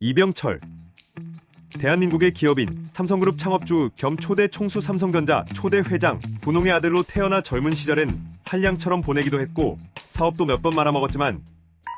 이병철. 대한민국의 기업인 삼성그룹 창업주 겸 초대 총수 삼성전자 초대 회장 분홍의 아들로 태어나 젊은 시절엔 한량처럼 보내기도 했고 사업도 몇 번 말아먹었지만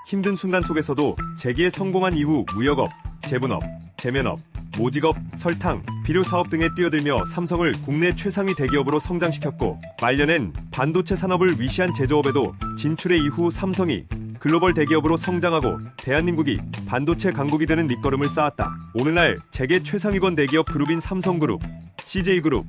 힘든 순간 속에서도 재기에 성공한 이후 무역업, 제분업, 제면업, 모직업, 설탕, 비료 사업 등에 뛰어들며 삼성을 국내 최상위 대기업으로 성장시켰고 말년엔 반도체 산업을 위시한 제조업에도 진출해 이후 삼성이 글로벌 대기업으로 성장하고 대한민국이 반도체 강국이 되는 밑거름을 쌓았다. 오늘날 재계 최상위권 대기업 그룹인 삼성그룹, CJ그룹,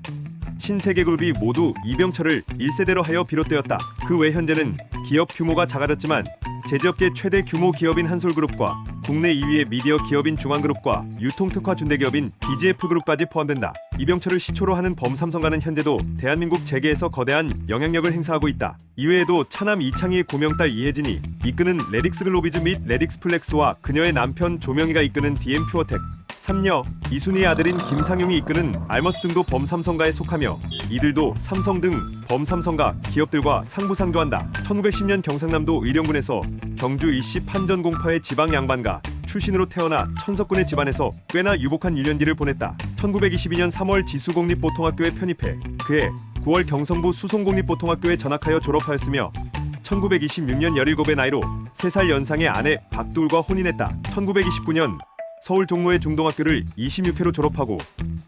신세계그룹이 모두 이병철을 1세대로 하여 비롯되었다. 그 외 현재는 기업 규모가 작아졌지만 제조업계 최대 규모 기업인 한솔그룹과 국내 2위의 미디어 기업인 중앙그룹과 유통특화 준대기업인 BGF그룹까지 포함된다. 이병철을 시초로 하는 범삼성가는 현재도 대한민국 재계에서 거대한 영향력을 행사하고 있다. 이외에도 차남 이창희의 고명딸 이혜진이 이끄는 레딕스글로비즈 및 레딕스플렉스와 그녀의 남편 조명희가 이끄는 DM퓨어텍, 삼녀 이순희의 아들인 김상용이 이끄는 알머스 등도 범삼성가에 속하며 이들도 삼성 등 범삼성가 기업들과 상부상조한다. 1910년 경상남도 의령군에서 경주 일시 판전공파의 지방 양반가 출신으로 태어나 천석군의 집안에서 꽤나 유복한 유년기를 보냈다. 1922년 3월 지수공립보통학교에 편입해 그해 9월 경성부 수송공립보통학교에 전학하여 졸업하였으며 1926년 17의 나이로 3살 연상의 아내 박두울과 혼인했다. 1929년 서울 종로의 중동학교를 26회로 졸업하고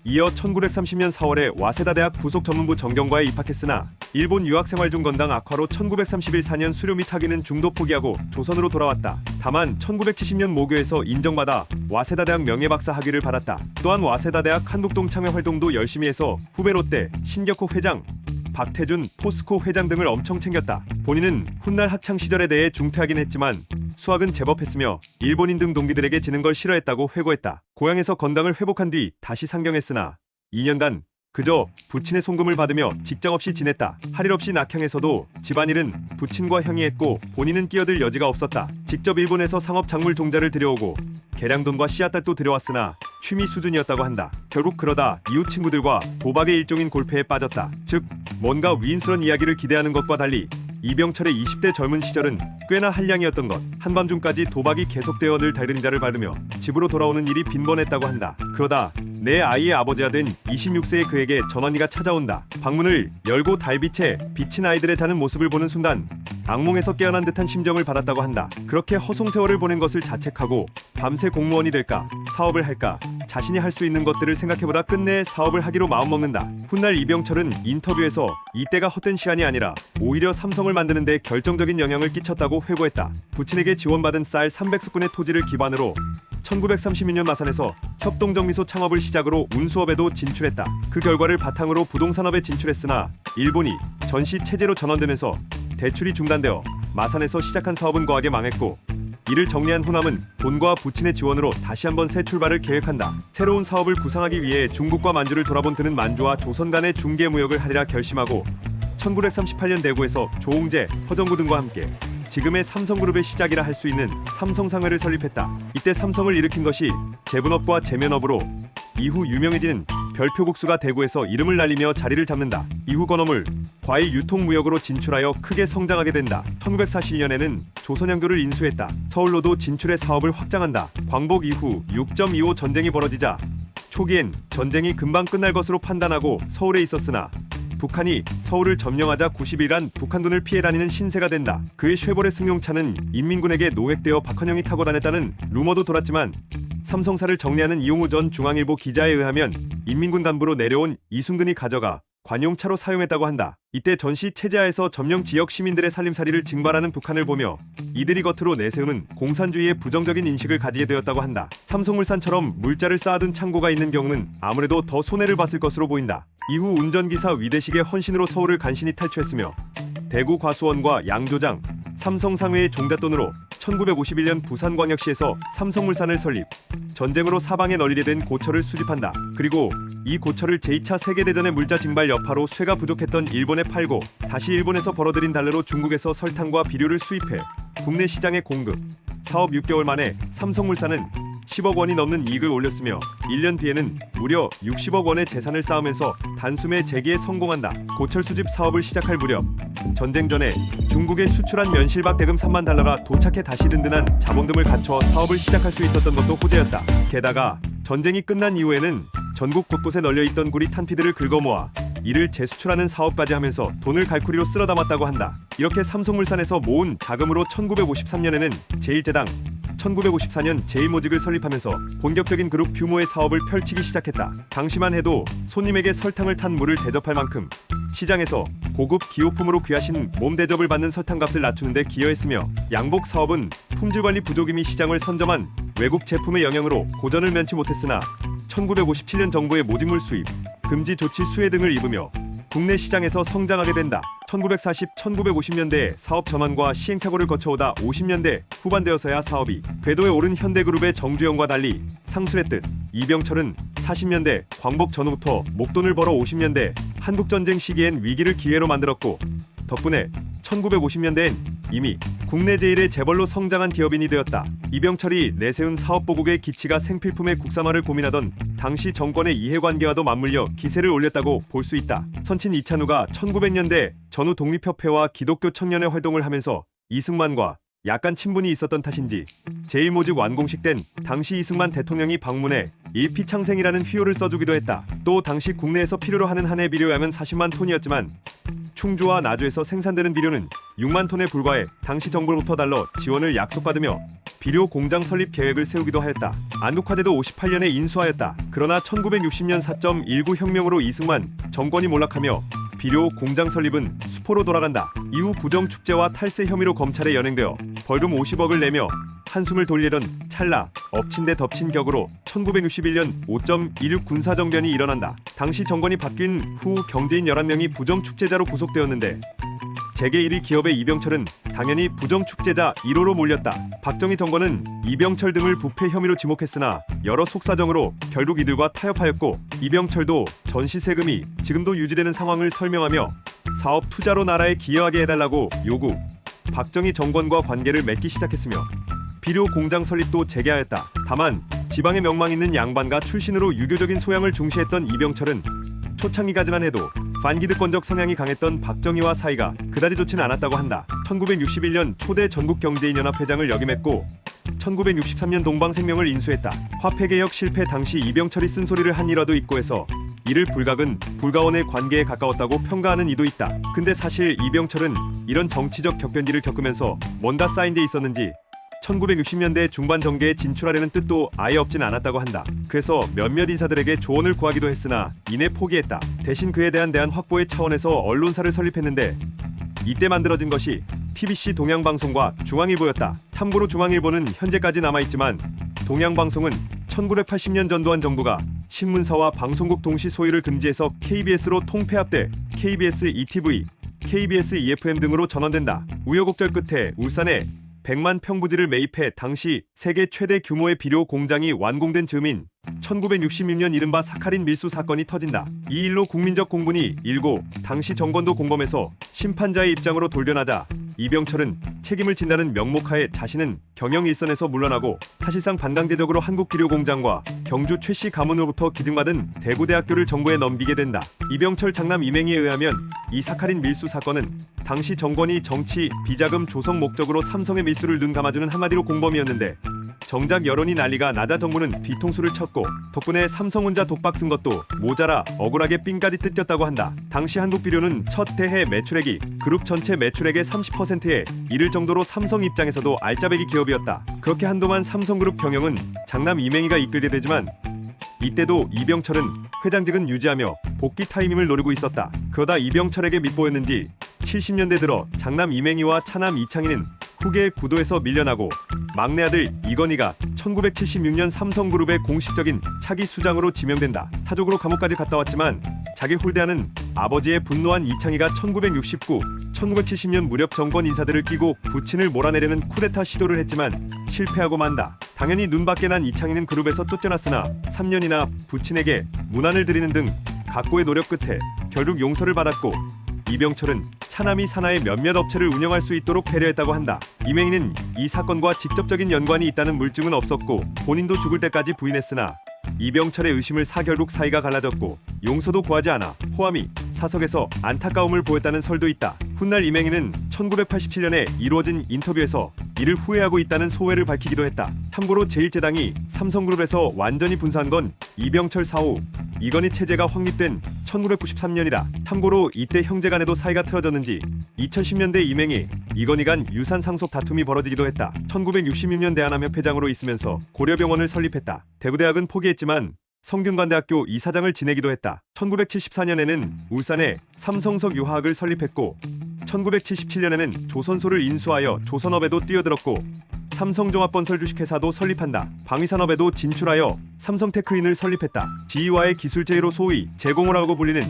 이어 1930년 4월에 와세다대학 부속전문부 정경과에 입학했으나 일본 유학생활 중 건강 악화로 1931 4년 수료 및 학위는 중도 포기하고 조선으로 돌아왔다. 다만 1970년 모교에서 인정받아 와세다대학 명예박사 학위를 받았다. 또한 와세다대학 한북동 참여활동도 열심히 해서 후배 롯데 신격호 회장, 박태준 포스코 회장 등을 엄청 챙겼다. 본인은 훗날 학창시절에 대해 중퇴하긴 했지만 수학은 제법 했으며 일본인 등 동기들에게 지는 걸 싫어했다고 회고했다. 고향에서 건강을 회복한 뒤 다시 상경했으나 2년간 그저 부친의 송금을 받으며 직장 없이 지냈다. 할 일 없이 낙향에서도 집안일은 부친과 형이 했고 본인은 끼어들 여지가 없었다. 직접 일본에서 상업 작물 종자를 들여오고 계량돈과 씨앗딸도 들여왔으나 취미 수준이었다고 한다. 결국 그러다 이웃 친구들과 도박의 일종인 골패에 빠졌다. 즉 뭔가 위인스런 이야기를 기대하는 것과 달리 이병철의 20대 젊은 시절은 꽤나 한량이었던 것. 한밤중까지 도박이 계속되어 늘 달그니다를 받으며 집으로 돌아오는 일이 빈번했다고 한다. 그러다 내 아이의 아버지가 된 26세의 그에게 전원이가 찾아온다. 방문을 열고 달빛에 비친 아이들의 자는 모습을 보는 순간 악몽에서 깨어난 듯한 심정을 받았다고 한다. 그렇게 허송세월을 보낸 것을 자책하고 밤새 공무원이 될까, 사업을 할까, 자신이 할 수 있는 것들을 생각해보다 끝내 사업을 하기로 마음먹는다. 훗날 이병철은 인터뷰에서 이때가 헛된 시간이 아니라 오히려 삼성을 만드는 데 결정적인 영향을 끼쳤다고 회고했다. 부친에게 지원받은 쌀 300석군의 토지를 기반으로 1932년 마산에서 협동정미소 창업을 시작으로 운수업에도 진출했다. 그 결과를 바탕으로 부동산업에 진출했으나 일본이 전시 체제로 전환되면서 대출이 중단되어 마산에서 시작한 사업은 거하게 망했고 이를 정리한 후남은 본과 부친의 지원으로 다시 한번 새 출발을 계획한다. 새로운 사업을 구상하기 위해 중국과 만주를 돌아본 그는 만주와 조선 간의 중개무역을 하리라 결심하고 1938년 대구에서 조홍재, 허정구 등과 함께 지금의 삼성그룹의 시작이라 할 수 있는 삼성상회를 설립했다. 이때 삼성을 일으킨 것이 제분업과 제면업으로 이후 유명해지는 별표국수가 대구에서 이름을 날리며 자리를 잡는다. 이후 건어물, 과일 유통무역으로 진출하여 크게 성장하게 된다. 1941년에는 조선양교를 인수했다. 서울로도 진출해 사업을 확장한다. 광복 이후 6.25 전쟁이 벌어지자 초기엔 전쟁이 금방 끝날 것으로 판단하고 서울에 있었으나 북한이 서울을 점령하자 90일간 북한군을 피해 다니는 신세가 된다. 그의 쉐보레 승용차는 인민군에게 노획되어 박헌영이 타고 다녔다는 루머도 돌았지만 삼성사를 정리하는 이용우 전 중앙일보 기자에 의하면 인민군 간부로 내려온 이순근이 가져가 관용차로 사용했다고 한다. 이때 전시 체제하에서 점령 지역 시민들의 살림살이를 징발하는 북한을 보며 이들이 겉으로 내세우는 공산주의에 부정적인 인식을 가지게 되었다고 한다. 삼성물산처럼 물자를 쌓아둔 창고가 있는 경우는 아무래도 더 손해를 봤을 것으로 보인다. 이후 운전기사 위대식의 헌신으로 서울을 간신히 탈취했으며 대구 과수원과 양조장, 삼성상회의 종잣돈으로 1951년 부산광역시에서 삼성물산을 설립, 전쟁으로 사방에 널리게 된 고철을 수집한다. 그리고 이 고철을 제2차 세계대전의 물자 징발 여파로 쇠가 부족했던 일본에 팔고 다시 일본에서 벌어들인 달러로 중국에서 설탕과 비료를 수입해 국내 시장에 공급. 사업 6개월 만에 삼성물산은 10억 원이 넘는 이익을 올렸으며 1년 뒤에는 무려 60억 원의 재산을 쌓으면서 단숨에 재기에 성공한다. 고철 수집 사업을 시작할 무렵 전쟁 전에 중국에 수출한 면실박 대금 3만 달러가 도착해 다시 든든한 자본금을 갖춰 사업을 시작할 수 있었던 것도 호재였다. 게다가 전쟁이 끝난 이후에는 전국 곳곳에 널려있던 구리 탄피들을 긁어모아 이를 재수출하는 사업까지 하면서 돈을 갈쿠리로 쓸어 담았다고 한다. 이렇게 삼성물산에서 모은 자금으로 1953년에는 제1제당, 1954년 제1모직을 설립하면서 본격적인 그룹 규모의 사업을 펼치기 시작했다. 당시만 해도 손님에게 설탕을 탄 물을 대접할 만큼 시장에서 고급 기호품으로 귀하신 몸 대접을 받는 설탕값을 낮추는 데 기여했으며, 양복 사업은 품질관리 부족임이 시장을 선점한 외국 제품의 영향으로 고전을 면치 못했으나 1957년 정부의 모직물 수입 금지 조치 수혜 등을 입으며 국내 시장에서 성장하게 된다. 1940, 1950년대에 사업 전환과 시행착오를 거쳐오다 50년대 후반되어서야 사업이 궤도에 오른 현대그룹의 정주영과 달리 상술했듯, 이병철은 40년대 광복 전후부터 목돈을 벌어 50년대 한국전쟁 시기엔 위기를 기회로 만들었고, 덕분에 1950년대엔 이미 국내 제1의 재벌로 성장한 기업인이 되었다. 이병철이 내세운 사업보국의 기치가 생필품의 국산화를 고민하던 당시 정권의 이해관계와도 맞물려 기세를 올렸다고 볼 수 있다. 선친 이찬우가 1900년대 전후 독립협회와 기독교 청년회 활동을 하면서 이승만과 약간 친분이 있었던 탓인지 제1모직 완공식 땐 당시 이승만 대통령이 방문해 일피창생이라는 휘호를 써주기도 했다. 또 당시 국내에서 필요로 하는 한 해 비료량은 40만 톤이었지만 충주와 나주에서 생산되는 비료는 6만 톤에 불과해 당시 정부로부터 달러 지원을 약속받으며 비료 공장 설립 계획을 세우기도 하였다. 안국화대도 58년에 인수하였다. 그러나 1960년 4.19 혁명으로 이승만 정권이 몰락하며 비료 공장 설립은 수포로 돌아간다. 이후 부정축제와 탈세 혐의로 검찰에 연행되어 벌금 50억을 내며 한숨을 돌리던 찰나 엎친 데 덮친 격으로 1961년 5.16 군사정변이 일어난다. 당시 정권이 바뀐 후 경제인 11명이 부정축제자로 구속되었는데 재계 1위 기업의 이병철은 당연히 부정축제자 1호로 몰렸다. 박정희 정권은 이병철 등을 부패 혐의로 지목했으나 여러 속사정으로 결국 이들과 타협하였고, 이병철도 전시세금이 지금도 유지되는 상황을 설명하며 사업 투자로 나라에 기여하게 해달라고 요구, 박정희 정권과 관계를 맺기 시작했으며 비료 공장 설립도 재개하였다. 다만 지방에 명망 있는 양반가 출신으로 유교적인 소양을 중시했던 이병철은 초창기까지만 해도 반기득권적 성향이 강했던 박정희와 사이가 그다지 좋지는 않았다고 한다. 1961년 초대 전국경제인연합 회장을 역임했고 1963년 동방생명을 인수했다. 화폐개혁 실패 당시 이병철이 쓴소리를 한 일화도 있고 해서 이를 불각은 불가원의 관계에 가까웠다고 평가하는 이도 있다. 근데 사실 이병철은 이런 정치적 격변기를 겪으면서 뭔가 쌓인 데 있었는지 1960년대 중반 정계에 진출하려는 뜻도 아예 없진 않았다고 한다. 그래서 몇몇 인사들에게 조언을 구하기도 했으나 이내 포기했다. 대신 그에 대한 확보의 차원에서 언론사를 설립했는데 이때 만들어진 것이 TBC 동양방송과 중앙일보였다. 참고로 중앙일보는 현재까지 남아있지만 동양방송은 1980년 전두환 정부가 신문사와 방송국 동시 소유를 금지해서 KBS로 통폐합돼 KBS ETV, KBS EFM 등으로 전환된다. 우여곡절 끝에 울산에 100만 평부지를 매입해 당시 세계 최대 규모의 비료 공장이 완공된 즈음인 1966년 이른바 사카린 밀수 사건이 터진다. 이 일로 국민적 공분이 일고 당시 정권도 공범해서 심판자의 입장으로 돌변하자 이병철은 책임을 진다는 명목하에 자신은 경영 일선에서 물러나고 사실상 반강제적으로 한국비료공장과 경주 최씨 가문으로부터 기증받은 대구대학교를 정부에 넘기게 된다. 이병철 장남 이맹희에 의하면 이 사카린 밀수 사건은 당시 정권이 정치, 비자금 조성 목적으로 삼성의 밀수를 눈 감아주는 한마디로 공범이었는데 정작 여론이 난리가 나자 정부는 뒤통수를 쳤고 덕분에 삼성 혼자 독박 쓴 것도 모자라 억울하게 삥까지 뜯겼다고 한다. 당시 한국비료는 첫 대해 매출액이 그룹 전체 매출액의 30%에 이를 정도로 삼성 입장에서도 알짜배기 기업이었다. 그렇게 한동안 삼성그룹 경영은 장남 이맹희가 이끌게 되지만 이때도 이병철은 회장직은 유지하며 복귀 타이밍을 노리고 있었다. 그러다 이병철에게 밑보였는지 70년대 들어 장남 이맹희와 차남 이창희는 후계의 구도에서 밀려나고 막내 아들 이건희가 1976년 삼성그룹의 공식적인 차기 수장으로 지명된다. 사족으로 감옥까지 갔다 왔지만 자기 홀대하는 아버지의 분노한 이창희가 1969, 1970년 무렵 정권 인사들을 끼고 부친을 몰아내려는 쿠데타 시도를 했지만 실패하고 만다. 당연히 눈밖에 난 이창희는 그룹에서 쫓겨났으나 3년이나 부친에게 문안을 드리는 등 각고의 노력 끝에 결국 용서를 받았고 이병철은 차남이 산하의 몇몇 업체를 운영할 수 있도록 배려했다고 한다. 이맹희는 이 사건과 직접적인 연관이 있다는 물증은 없었고 본인도 죽을 때까지 부인했으나 이병철의 의심을 사 결국 사이가 갈라졌고 용서도 구하지 않아 호암이 사석에서 안타까움을 보였다는 설도 있다. 훗날 이맹희는 1987년에 이루어진 인터뷰에서 이를 후회하고 있다는 소회를 밝히기도 했다. 참고로 제1제당이 삼성그룹에서 완전히 분사한 건 이병철 사후 이건희 체제가 확립된 1993년이다. 참고로 이때 형제간에도 사이가 틀어졌는지 2010년대 이맹희, 이건희 간 유산 상속 다툼이 벌어지기도 했다. 1966년 대한암협회장으로 있으면서 고려병원을 설립했다. 대구대학은 포기했지만 성균관대학교 이사장을 지내기도 했다. 1974년에는 울산에 삼성석 유화학을 설립했고 1977년에는 조선소를 인수하여 조선업에도 뛰어들었고 삼성종합건설 주식회사도 설립한다. 방위산업에도 진출하여 삼성테크인을 설립했다. 지휘와의 기술제로 소위 제공호라고 불리는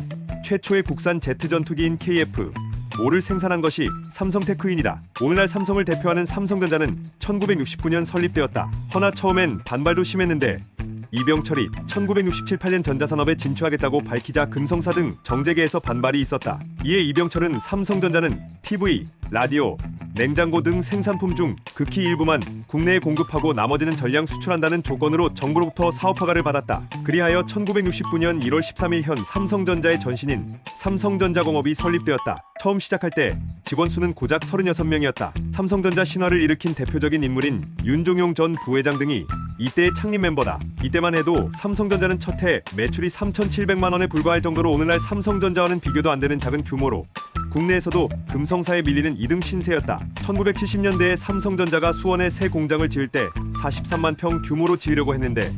최초의 국산 제트 전투기인 KF-5를 생산한 것이 삼성테크인이다. 오늘날 삼성을 대표하는 삼성전자는 1969년 설립되었다. 허나 처음엔 반발도 심했는데 이병철이 1967-8년 전자산업에 진출하겠다고 밝히자 금성사 등 정재계에서 반발이 있었다. 이에 이병철은 삼성전자는 TV, 라디오, 냉장고 등 생산품 중 극히 일부만 국내에 공급하고 나머지는 전량 수출한다는 조건으로 정부로부터 사업허가를 받았다. 그리하여 1969년 1월 13일 현 삼성전자의 전신인 삼성전자공업이 설립되었다. 처음 시작할 때 직원 수는 고작 36명이었다. 삼성전자 신화를 일으킨 대표적인 인물인 윤종용 전 부회장 등이 이때의 창립 멤버다. 이때만 해도 삼성전자는 첫해 매출이 3,700만 원에 불과할 정도로 오늘날 삼성전자와는 비교도 안 되는 작은 규모로 국내에서도 금성사에 밀리는 2등 신세였다. 1970년대에 삼성전자가 수원에 새 공장을 지을 때 43만 평 규모로 지으려고 했는데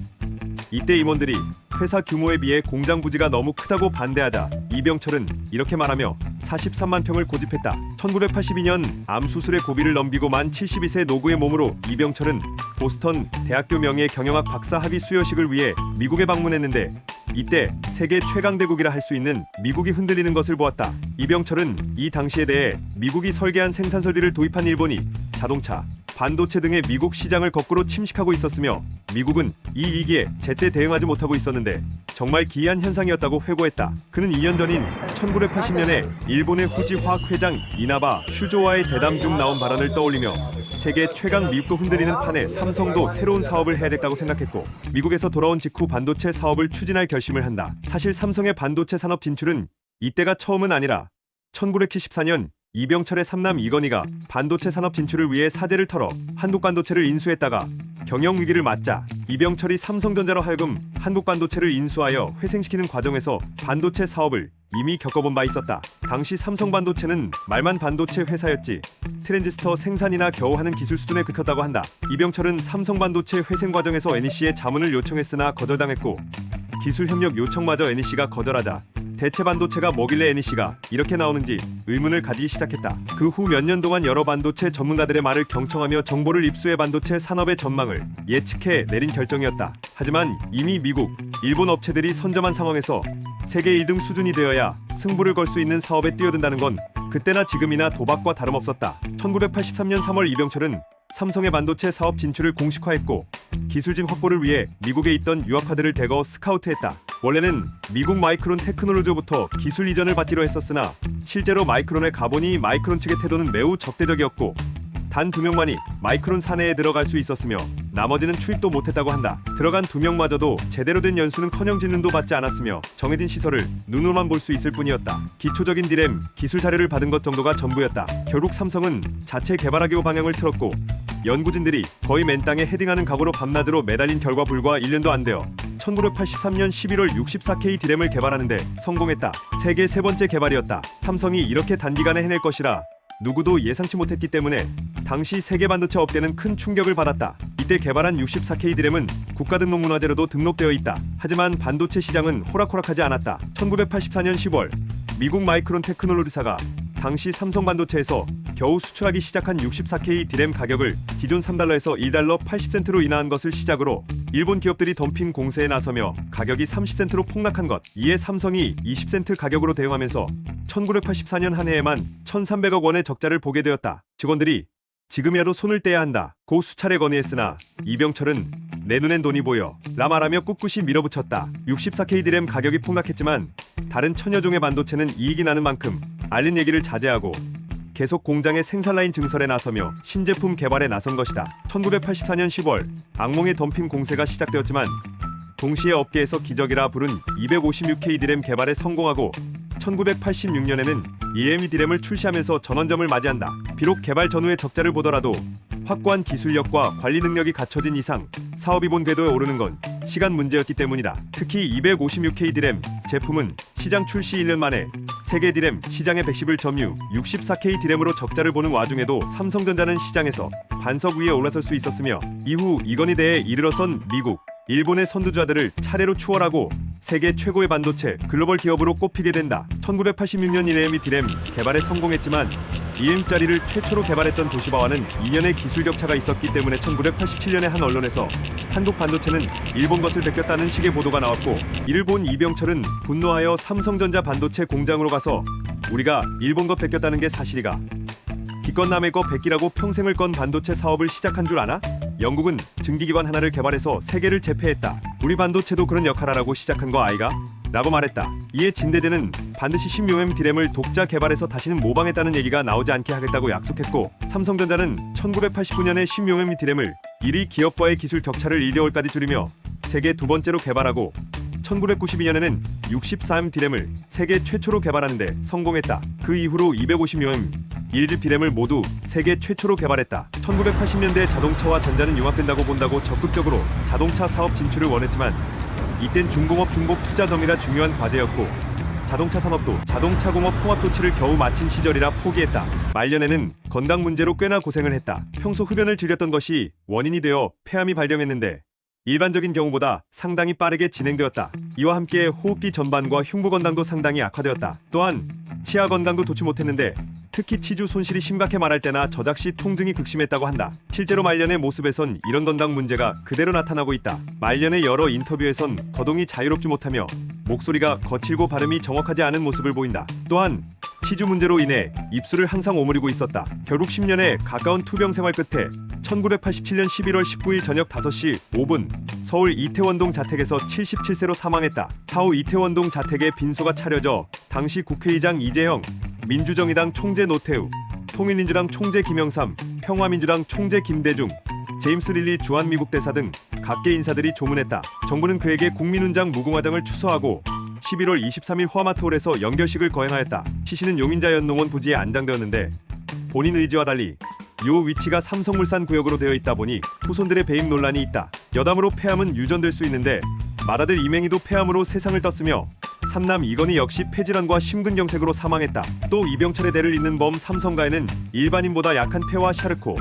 이때 임원들이 회사 규모에 비해 공장 부지가 너무 크다고 반대하자 이병철은 이렇게 말하며 43만 평을 고집했다. 1982년 암 수술의 고비를 넘기고 만 72세 노구의 몸으로 이병철은 보스턴 대학교 명예 경영학 박사 학위 수여식을 위해 미국에 방문했는데 이때 세계 최강대국이라 할 수 있는 미국이 흔들리는 것을 보았다. 이병철은 이 당시에 대해 미국이 설계한 생산 설비를 도입한 일본이 자동차, 반도체 등의 미국 시장을 거꾸로 침식하고 있었으며 미국은 이 위기에 제때 대응하지 못하고 있었는데 정말 기이한 현상이었다고 회고했다. 그는 2년 전인 1980년에 일본의 후지 화학 회장 이나바 슈조와의 대담 중 나온 발언을 떠올리며 세계 최강 미국도 흔들리는 판에 삼성도 새로운 사업을 해야겠다고 생각했고 미국에서 돌아온 직후 반도체 사업을 추진할 결심을 한다. 사실 삼성의 반도체 산업 진출은 이때가 처음은 아니라 1974년 이병철의 삼남 이건희가 반도체 산업 진출을 위해 사재를 털어 한국반도체를 인수했다가 경영위기를 맞자 이병철이 삼성전자로 하여금 한국반도체를 인수하여 회생시키는 과정에서 반도체 사업을 이미 겪어본 바 있었다. 당시 삼성반도체는 말만 반도체 회사였지 트랜지스터 생산이나 겨우 하는 기술 수준에 그쳤다고 한다. 이병철은 삼성반도체 회생 과정에서 NEC에 자문을 요청했으나 거절당했고 기술 협력 요청마저 NEC가 거절하자 대체 반도체가 뭐길래 NEC가 이렇게 나오는지 의문을 가지기 시작했다. 그 후 몇 년 동안 여러 반도체 전문가들의 말을 경청하며 정보를 입수해 반도체 산업의 전망을 예측해 내린 결정이었다. 하지만 이미 미국, 일본 업체들이 선점한 상황에서 세계 1등 수준이 되어야 승부를 걸 수 있는 사업에 뛰어든다는 건 그때나 지금이나 도박과 다름없었다. 1983년 3월 이병철은 삼성의 반도체 사업 진출을 공식화했고 기술진 확보를 위해 미국에 있던 유학파들을 대거 스카우트했다. 원래는 미국 마이크론 테크놀로지로부터 기술 이전을 받기로 했었으나 실제로 마이크론에 가보니 마이크론 측의 태도는 매우 적대적이었고 단 2명만이 마이크론 사내에 들어갈 수 있었으며 나머지는 출입도 못했다고 한다. 들어간 2명마저도 제대로 된 연수는커녕 진능도 받지 않았으며 정해진 시설을 눈으로만 볼 수 있을 뿐이었다. 기초적인 디램, 기술 자료를 받은 것 정도가 전부였다. 결국 삼성은 자체 개발하기로 방향을 틀었고 연구진들이 거의 맨 땅에 헤딩하는 각오로 밤낮으로 매달린 결과 불과 1년도 안 되어 1983년 11월 64K 디램을 개발하는데 성공했다. 세계 세 번째 개발이었다. 삼성이 이렇게 단기간에 해낼 것이라 누구도 예상치 못했기 때문에 당시 세계 반도체 업계는 큰 충격을 받았다. 이때 개발한 64K 디램은 국가등록문화재로도 등록되어 있다. 하지만 반도체 시장은 호락호락하지 않았다. 1984년 10월 미국 마이크론 테크놀로지사가 당시 삼성 반도체에서 겨우 수출하기 시작한 64K 디램 가격을 기존 3달러에서 1달러 80센트로 인하한 것을 시작으로 일본 기업들이 덤핑 공세에 나서며 가격이 30센트로 폭락한 것. 이에 삼성이 20센트 가격으로 대응하면서 1984년 한 해에만 1,300억 원의 적자를 보게 되었다. 직원들이 지금이라도 손을 떼야 한다 고 수차례 건의했으나 이병철은 내 눈엔 돈이 보여 라 말하며 꿋꿋이 밀어붙였다. 64K 디램 가격이 폭락했지만 다른 천여 종의 반도체는 이익이 나는 만큼 알린 얘기를 자제하고 계속 공장의 생산 라인 증설에 나서며 신제품 개발에 나선 것이다. 1984년 10월 악몽의 덤핑 공세가 시작되었지만 동시에 업계에서 기적이라 부른 256K 디램 개발에 성공하고 1986년에는 EME D램을 출시하면서 전원점을 맞이한다. 비록 개발 전후의 적자를 보더라도 확고한 기술력과 관리 능력이 갖춰진 이상 사업이 본 궤도에 오르는 건 시간 문제였기 때문이다. 특히 256K D램 제품은 시장 출시 1년 만에 세계 D램 시장의 110을 점유, 64K D램으로 적자를 보는 와중에도 삼성전자는 시장에서 반석 위에 올라설 수 있었으며 이후 이건희 대에 이르러선 미국, 일본의 선두주자들을 차례로 추월하고 세계 최고의 반도체 글로벌 기업으로 꼽히게 된다. 1986년 EME D램 개발에 성공했지만 2M짜리를 최초로 개발했던 도시바와는 2년의 기술 격차가 있었기 때문에 1987년에 한 언론에서 한국 반도체는 일본 것을 베꼈다는 식의 보도가 나왔고, 이를 본 이병철은 분노하여 삼성전자 반도체 공장으로 가서 우리가 일본 것 베꼈다는 게 사실이가? 기껏 남의 거 베끼라고 평생을 건 반도체 사업을 시작한 줄 아나? 영국은 증기기관 하나를 개발해서 세계를 제패했다. 우리 반도체도 그런 역할하라고 시작한 거 아이가? 라고 말했다. 이에 진대대는 반드시 16mm D램을 독자 개발해서 다시는 모방했다는 얘기가 나오지 않게 하겠다고 약속했고, 삼성전자는 1989년에 16mm D램을 1위 기업과의 기술 격차를 1개월까지 줄이며 세계 두 번째로 개발하고 1992년에는 64mm D램을 세계 최초로 개발하는데 성공했다. 그 이후로 256mm, 1일 D램을 모두 세계 최초로 개발했다. 1980년대 자동차와 전자는 융합된다고 본다고 적극적으로 자동차 사업 진출을 원했지만 이땐 중공업 중복 투자 덤이라 중요한 과제였고, 자동차 산업도 자동차 공업 통합 조치를 겨우 마친 시절이라 포기했다. 말년에는 건강 문제로 꽤나 고생을 했다. 평소 흡연을 즐겼던 것이 원인이 되어 폐암이 발병했는데 일반적인 경우보다 상당히 빠르게 진행되었다. 이와 함께 호흡기 전반과 흉부 건강도 상당히 악화되었다. 또한 치아 건강도 좋지 못했는데 특히 치주 손실이 심각해 말할 때나 저작 시 통증이 극심했다고 한다. 실제로 말년의 모습에선 이런 건강 문제가 그대로 나타나고 있다. 말년의 여러 인터뷰에선 거동이 자유롭지 못하며 목소리가 거칠고 발음이 정확하지 않은 모습을 보인다. 또한 치주 문제로 인해 입술을 항상 오므리고 있었다. 결국 10년의 가까운 투병 생활 끝에 1987년 11월 19일 저녁 5시 5분 서울 이태원동 자택에서 77세로 사망했다. 사후 이태원동 자택에 빈소가 차려져 당시 국회의장 이재형, 민주정의당 총재 노태우, 통일민주당 총재 김영삼, 평화민주당 총재 김대중, 제임스 릴리 주한미국 대사 등 각계 인사들이 조문했다. 정부는 그에게 국민훈장 무궁화장을 추서하고 11월 23일 호아마트홀에서 연결식을 거행하였다. 시신은 용인자연농원 부지에 안장되었는데 본인 의지와 달리 요 위치가 삼성물산 구역으로 되어 있다 보니 후손들의 배임 논란이 있다. 여담으로 폐암은 유전될 수 있는데 맏아들 이맹희도 폐암으로 세상을 떴으며 삼남 이건희 역시 폐질환과 심근경색으로 사망했다. 또 이병철의 대를 잇는 범 삼성가에는 일반인보다 약한 폐와 샤르코,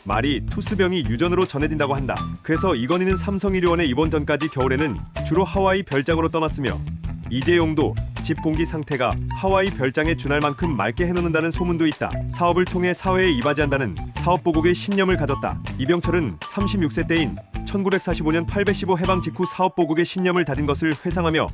말이 투스병이 유전으로 전해진다고 한다. 그래서 이건희는 삼성의료원에 입원 전까지 겨울에는 주로 하와이 별장으로 떠났으며 이재용도 집 공기 상태가 하와이 별장에 준할 만큼 맑게 해놓는다는 소문도 있다. 사업을 통해 사회에 이바지한다는 사업보국의 신념을 가졌다. 이병철은 36세 때인 1945년 815 해방 직후 사업보국의 신념을 다진 것을 회상하며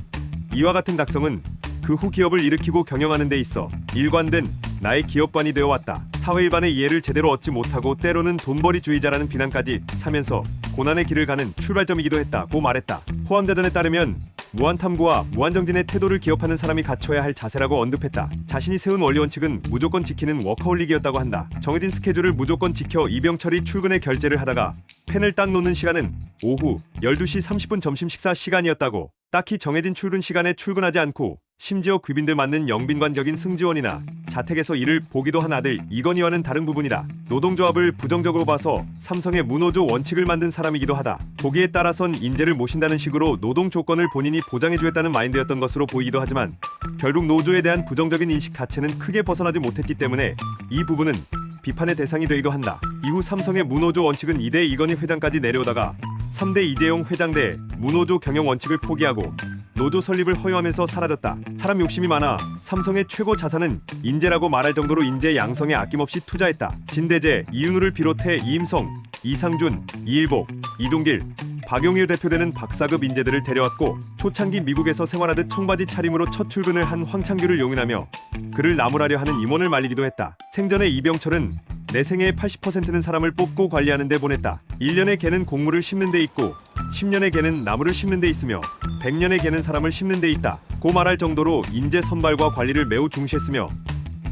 이와 같은 각성은 그 후 기업을 일으키고 경영하는 데 있어 일관된 나의 기업관이 되어왔다. 사회 일반의 이해를 제대로 얻지 못하고 때로는 돈벌이주의자라는 비난까지 사면서 고난의 길을 가는 출발점이기도 했다고 말했다. 호암자전에 따르면 무한탐구와 무한정진의 태도를 기업하는 사람이 갖춰야 할 자세라고 언급했다. 자신이 세운 원리 원칙은 무조건 지키는 워커홀릭이었다고 한다. 정해진 스케줄을 무조건 지켜 이병철이 출근에 결제를 하다가 펜을 딱 놓는 시간은 오후 12시 30분 점심 식사 시간이었다고. 딱히 정해진 출근 시간에 출근하지 않고 심지어 귀빈들 맞는 영빈관적인 승지원이나 자택에서 일을 보기도 한 아들 이건희와는 다른 부분이다. 노동조합을 부정적으로 봐서 삼성의 무노조 원칙을 만든 사람이기도 하다. 보기에 따라선 인재를 모신다는 식으로 노동 조건을 본인이 보장해주겠다는 마인드였던 것으로 보이기도 하지만 결국 노조에 대한 부정적인 인식 자체는 크게 벗어나지 못했기 때문에 이 부분은 비판의 대상이 되기도 한다. 이후 삼성의 무노조 원칙은 2대 이건희 회장까지 내려오다가 3대 이재용 회장 대 무노조 경영 원칙을 포기하고 노조 설립을 허용하면서 사라졌다. 사람 욕심이 많아 삼성의 최고 자산은 인재라고 말할 정도로 인재 양성에 아낌없이 투자했다. 진대재, 이윤우를 비롯해 이임성, 이상준, 이일복, 이동길, 박용일 대표되는 박사급 인재들을 데려왔고 초창기 미국에서 생활하듯 청바지 차림으로 첫 출근을 한 황창규를 용인하며 그를 나무라려 하는 임원을 말리기도 했다. 생전에 이병철은 내 생애의 80%는 사람을 뽑고 관리하는 데 보냈다. 1년의 개는 곡물을 심는 데 있고 10년의 개는 나무를 심는 데 있으며 100년의 개는 사람을 심는 데 있다 고 말할 정도로 인재 선발과 관리를 매우 중시했으며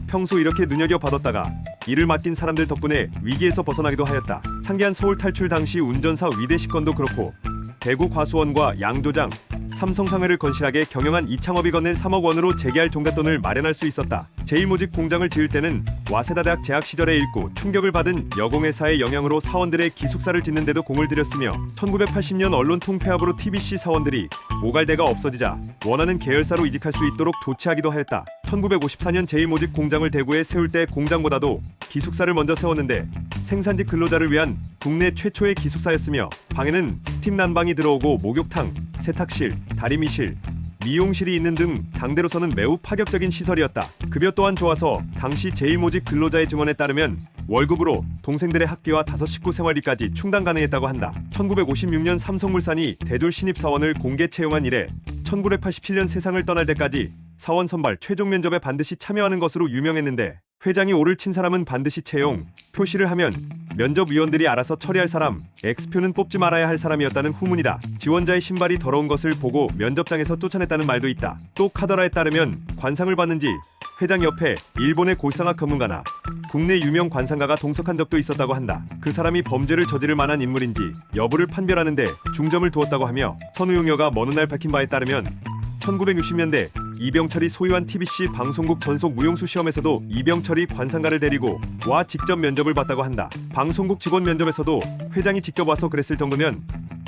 평소 이렇게 눈여겨봐뒀다가 이를 맡긴 사람들 덕분에 위기에서 벗어나기도 하였다. 상계한 서울 탈출 당시 운전사 위대식권도 그렇고 대구 과수원과 양조장, 삼성상회를 건실하게 경영한 이창업이 건넨 3억 원으로 재개할 종잣돈을 마련할 수 있었다. 제1모직 공장을 지을 때는 와세다 대학 재학 시절에 읽고 충격을 받은 여공회사의 영향으로 사원들의 기숙사를 짓는데도 공을 들였으며 1980년 언론 통폐합으로 TBC 사원들이 오갈 데가 없어지자 원하는 계열사로 이직할 수 있도록 조치하기도 하였다. 1954년 제1모직 공장을 대구에 세울 때 공장보다도 기숙사를 먼저 세웠는데 생산직 근로자를 위한 국내 최초의 기숙사였으며 방에는 스팀 난방이 들어오고 목욕탕, 세탁실, 다리미실, 미용실이 있는 등 당대로서는 매우 파격적인 시설이었다. 급여 또한 좋아서 당시 제1모직 근로자의 증언에 따르면 월급으로 동생들의 학비와 5식구 생활비까지 충당 가능했다고 한다. 1956년 삼성물산이 대졸 신입사원을 공개 채용한 이래 1987년 세상을 떠날 때까지 사원 선발 최종 면접에 반드시 참여하는 것으로 유명했는데 회장이 오를 친 사람은 반드시 채용, 표시를 하면 면접위원들이 알아서 처리할 사람, X표는 뽑지 말아야 할 사람이었다는 후문이다. 지원자의 신발이 더러운 것을 보고 면접장에서 쫓아냈다는 말도 있다. 또 카더라에 따르면 관상을 받는지 회장 옆에 일본의 고상학 전문가나 국내 유명 관상가가 동석한 적도 있었다고 한다. 그 사람이 범죄를 저지를 만한 인물인지 여부를 판별하는데 중점을 두었다고 하며 선우용여가 먼 훗날 밝힌 바에 따르면 1960년대 이병철이 소유한 TBC 방송국 전속 무용수 시험에서도 이병철이 관상가를 데리고 와 직접 면접을 봤다고 한다. 방송국 직원 면접에서도 회장이 직접 와서 그랬을 정도면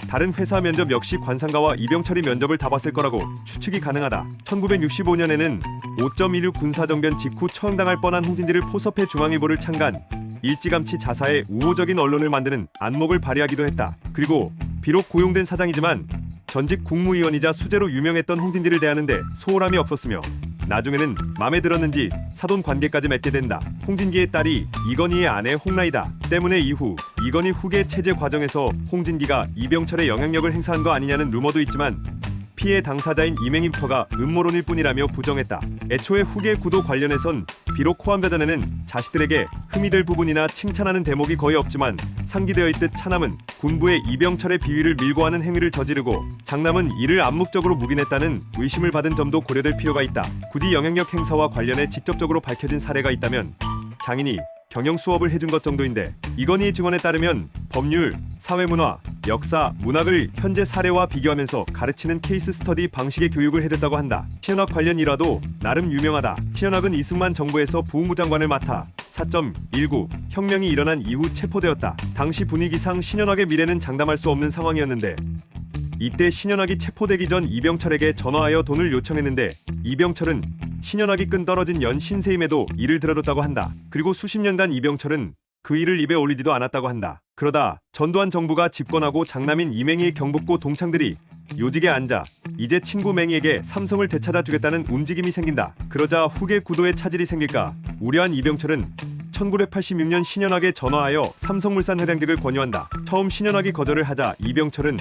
다른 회사 면접 역시 관상가와 이병철이 면접을 다 봤을 거라고 추측이 가능하다. 1965년에는 5.16 군사정변 직후 처형당할 뻔한 홍진기를 포섭해 중앙일보를 창간, 일찌감치 자사의 우호적인 언론을 만드는 안목을 발휘하기도 했다. 그리고 비록 고용된 사장이지만 전직 국무위원이자 수재로 유명했던 홍진기를 대하는데 소홀함이 없었으며 나중에는 맘에 들었는지 사돈 관계까지 맺게 된다. 홍진기의 딸이 이건희의 아내 홍라이다. 때문에 이후 이건희 후계 체제 과정에서 홍진기가 이병철의 영향력을 행사한 거 아니냐는 루머도 있지만 피해 당사자인 이맹희부터가 음모론일 뿐이라며 부정했다. 애초에 후계 구도 관련해선 비록 호암자전에는 자식들에게 흠이 될 부분이나 칭찬하는 대목이 거의 없지만 상기되어 있듯 차남은 군부의 이병철의 비위를 밀고 하는 행위를 저지르고 장남은 이를 암묵적으로 묵인했다는 의심을 받은 점도 고려될 필요가 있다. 굳이 영향력 행사와 관련해 직접적으로 밝혀진 사례가 있다면 장인이 경영 수업을 해준 것 정도인데 이건희의 증언에 따르면 법률, 사회문화, 역사, 문학을 현재 사례와 비교하면서 가르치는 케이스 스터디 방식의 교육을 해줬다고 한다. 시현학 관련 일화도 나름 유명하다. 시현학은 이승만 정부에서 부무부 장관을 맡아 4.19 혁명이 일어난 이후 체포되었다. 당시 분위기상 신현학의 미래는 장담할 수 없는 상황이었는데 이때 신현학이 체포되기 전 이병철에게 전화하여 돈을 요청했는데 이병철은 신현학이 끈 떨어진 연 신세임에도 이를 들어줬다고 한다. 그리고 수십 년간 이병철은 그 일을 입에 올리지도 않았다고 한다. 그러다 전두환 정부가 집권하고 장남인 이맹희의 경북고 동창들이 요직에 앉아 이제 친구 맹희에게 삼성을 되찾아 주겠다는 움직임이 생긴다. 그러자 후계 구도에 차질이 생길까 우려한 이병철은 1986년 신현학에 전화하여 삼성물산 회장직을 권유한다. 처음 신현학이 거절을 하자 이병철은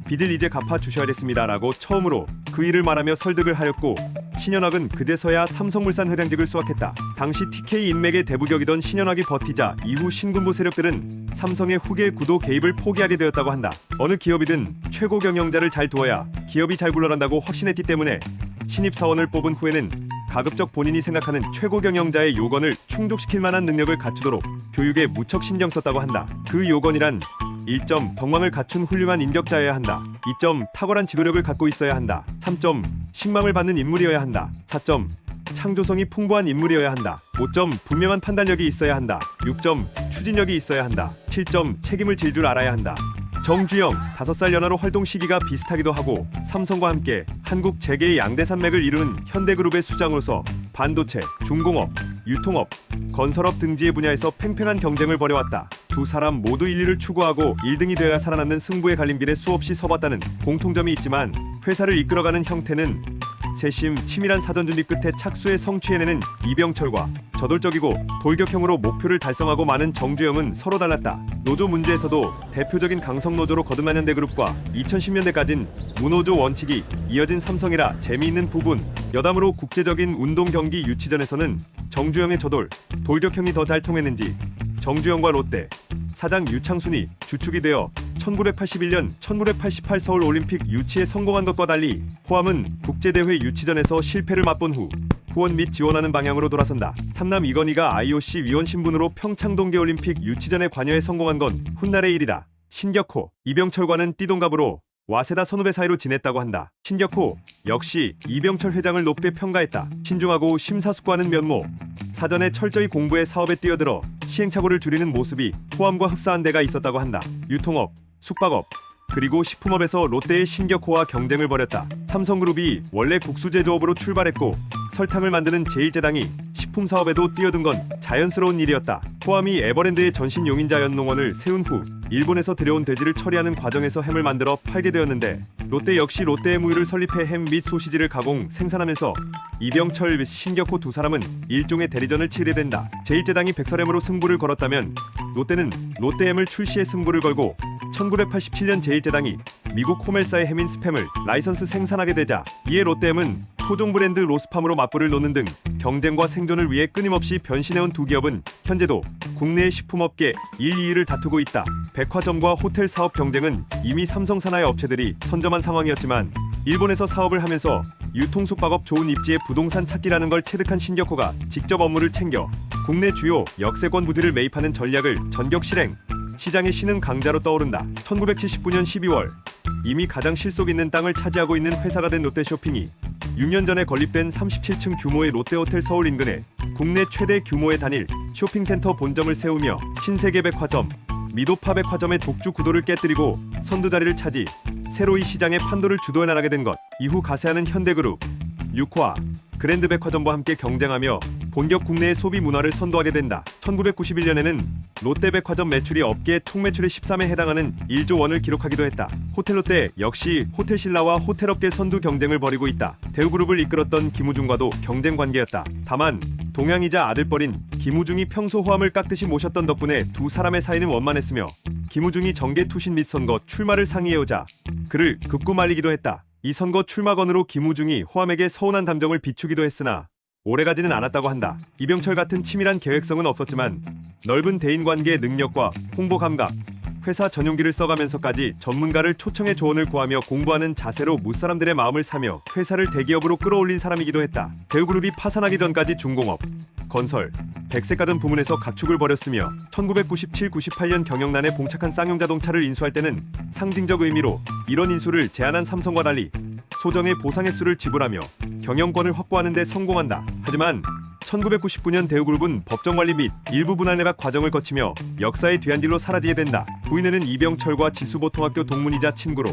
빚을 이제 갚아주셔야겠습니다 라고 처음으로 그 일을 말하며 설득을 하였고 신현학은 그제서야 삼성물산 회장직을 수확했다. 당시 TK 인맥의 대부격이던 신현학이 버티자 이후 신군부 세력들은 삼성의 후계 구도 개입을 포기하게 되었다고 한다. 어느 기업이든 최고 경영자를 잘 두어야 기업이 잘 굴러간다고 확신했기 때문에 신입사원을 뽑은 후에는 가급적 본인이 생각하는 최고 경영자의 요건을 충족시킬 만한 능력을 갖추도록 교육에 무척 신경 썼다고 한다. 그 요건이란 1점 덕망을 갖춘 훌륭한 인격자여야 한다. 2점 탁월한 지도력을 갖고 있어야 한다. 3점 신망을 받는 인물이어야 한다. 4점 창조성이 풍부한 인물이어야 한다. 5점 분명한 판단력이 있어야 한다. 6점 추진력이 있어야 한다. 7점 책임을 질 줄 알아야 한다. 정주영 5살 연하로 활동 시기가 비슷하기도 하고 삼성과 함께 한국 재계의 양대 산맥을 이루는 현대그룹의 수장으로서 반도체, 중공업, 유통업, 건설업 등지의 분야에서 팽팽한 경쟁을 벌여왔다. 두 사람 모두 1위를 추구하고 1등이 되어야 살아남는 승부의 갈림길에 수없이 서봤다는 공통점이 있지만 회사를 이끌어가는 형태는 세심 치밀한 사전 준비 끝에 착수에 성취해내는 이병철과 저돌적이고 돌격형으로 목표를 달성하고 많은 정주영은 서로 달랐다. 노조 문제에서도 대표적인 강성노조로 거듭난 현대그룹과 2010년대까진 무노조 원칙이 이어진 삼성이라 재미있는 부분. 여담으로 국제적인 운동 경기 유치전에서는 정주영의 저돌, 돌격형이 더 잘 통했는지 정주영과 롯데, 사장 유창순이 주축이 되어 1981년 1988 서울올림픽 유치에 성공한 것과 달리 호암은 국제대회 유치전에서 실패를 맛본 후 후원 및 지원하는 방향으로 돌아선다. 삼남 이건희가 IOC 위원 신분으로 평창 동계올림픽 유치전에 관여해 성공한 건 훗날의 일이다. 신격호, 이병철과는 띠동갑으로 와세다 선후배 사이로 지냈다고 한다. 신격호 역시 이병철 회장을 높게 평가했다. 신중하고 심사숙고하는 면모, 사전에 철저히 공부해 사업에 뛰어들어 시행착오를 줄이는 모습이 호암과 흡사한 데가 있었다고 한다. 유통업, 숙박업, 그리고 식품업에서 롯데의 신격호와 경쟁을 벌였다. 삼성그룹이 원래 국수 제조업으로 출발했고 설탕을 만드는 제1제당이 식품 사업에도 뛰어든 건 자연스러운 일이었다. 호암이 에버랜드의 전신 용인자 연농원을 세운 후 일본에서 들여온 돼지를 처리하는 과정에서 햄을 만들어 팔게 되었는데, 롯데 역시 롯데의 무유를 설립해 햄 및 소시지를 가공 생산하면서 이병철, 신격호 두 사람은 일종의 대리전을 치르게 된다. 제1제당이 백설햄으로 승부를 걸었다면 롯데는 롯데햄을 출시해 승부를 걸고 1987년 제1제당이 미국 호멜사의 햄인 스팸을 라이선스 생산하게 되자 이에 롯데햄은 토종 브랜드 로스팜으로 맞불을 놓는 등 경쟁과 생존을 위해 끊임없이 변신해온 두 기업은 현재도 국내의 식품업계 1, 2위를 다투고 있다. 백화점과 호텔 사업 경쟁은 이미 삼성 산하의 업체들이 선점한 상황이었지만 일본에서 사업을 하면서 유통숙박업 좋은 입지의 부동산 찾기라는 걸 체득한 신격호가 직접 업무를 챙겨 국내 주요 역세권 부지를 매입하는 전략을 전격 실행, 시장의 신흥 강자로 떠오른다. 1979년 12월 이미 가장 실속 있는 땅을 차지하고 있는 회사가 된 롯데쇼핑이 6년 전에 건립된 37층 규모의 롯데호텔 서울 인근에 국내 최대 규모의 단일 쇼핑센터 본점을 세우며 신세계백화점, 미도파백화점의 독주 구도를 깨뜨리고 선두자리를 차지 새로 이 시장의 판도를 주도해 나가게 된 것. 이후 가세하는 현대그룹, 육화, 그랜드백화점과 함께 경쟁하며 본격 국내의 소비 문화를 선도하게 된다. 1991년에는 롯데백화점 매출이 업계의 총 매출의 13에 해당하는 1조 원을 기록하기도 했다. 호텔롯데 역시 호텔신라와 호텔업계 선두 경쟁을 벌이고 있다. 대우그룹을 이끌었던 김우중과도 경쟁 관계였다. 다만 동양이자 아들뻘인 김우중이 평소 호암을 깍듯이 모셨던 덕분에 두 사람의 사이는 원만했으며 김우중이 정계 투신 및 선거 출마를 상의해오자 그를 급고 말리기도 했다. 이 선거 출마건으로 김우중이 호암에게 서운한 감정을 비추기도 했으나 오래가지는 않았다고 한다. 이병철 같은 치밀한 계획성은 없었지만 넓은 대인관계의 능력과 홍보 감각, 회사 전용기를 써가면서까지 전문가를 초청해 조언을 구하며 공부하는 자세로 무사람들의 마음을 사며 회사를 대기업으로 끌어올린 사람이기도 했다. 대우그룹이 파산하기 전까지 중공업, 건설, 백색가 등 부문에서 각축을 벌였으며 1997-98년 경영난에 봉착한 쌍용자동차를 인수할 때는 상징적 의미로 이런 인수를 제안한 삼성과 달리 소정의 보상횟수를 지불하며 경영권을 확보하는 데 성공한다. 하지만 1999년 대우그룹은 법정관리 및 일부 분할매각 과정을 거치며 역사의 뒤안길로 사라지게 된다. 부인회는 이병철과 지수보통학교 동문이자 친구로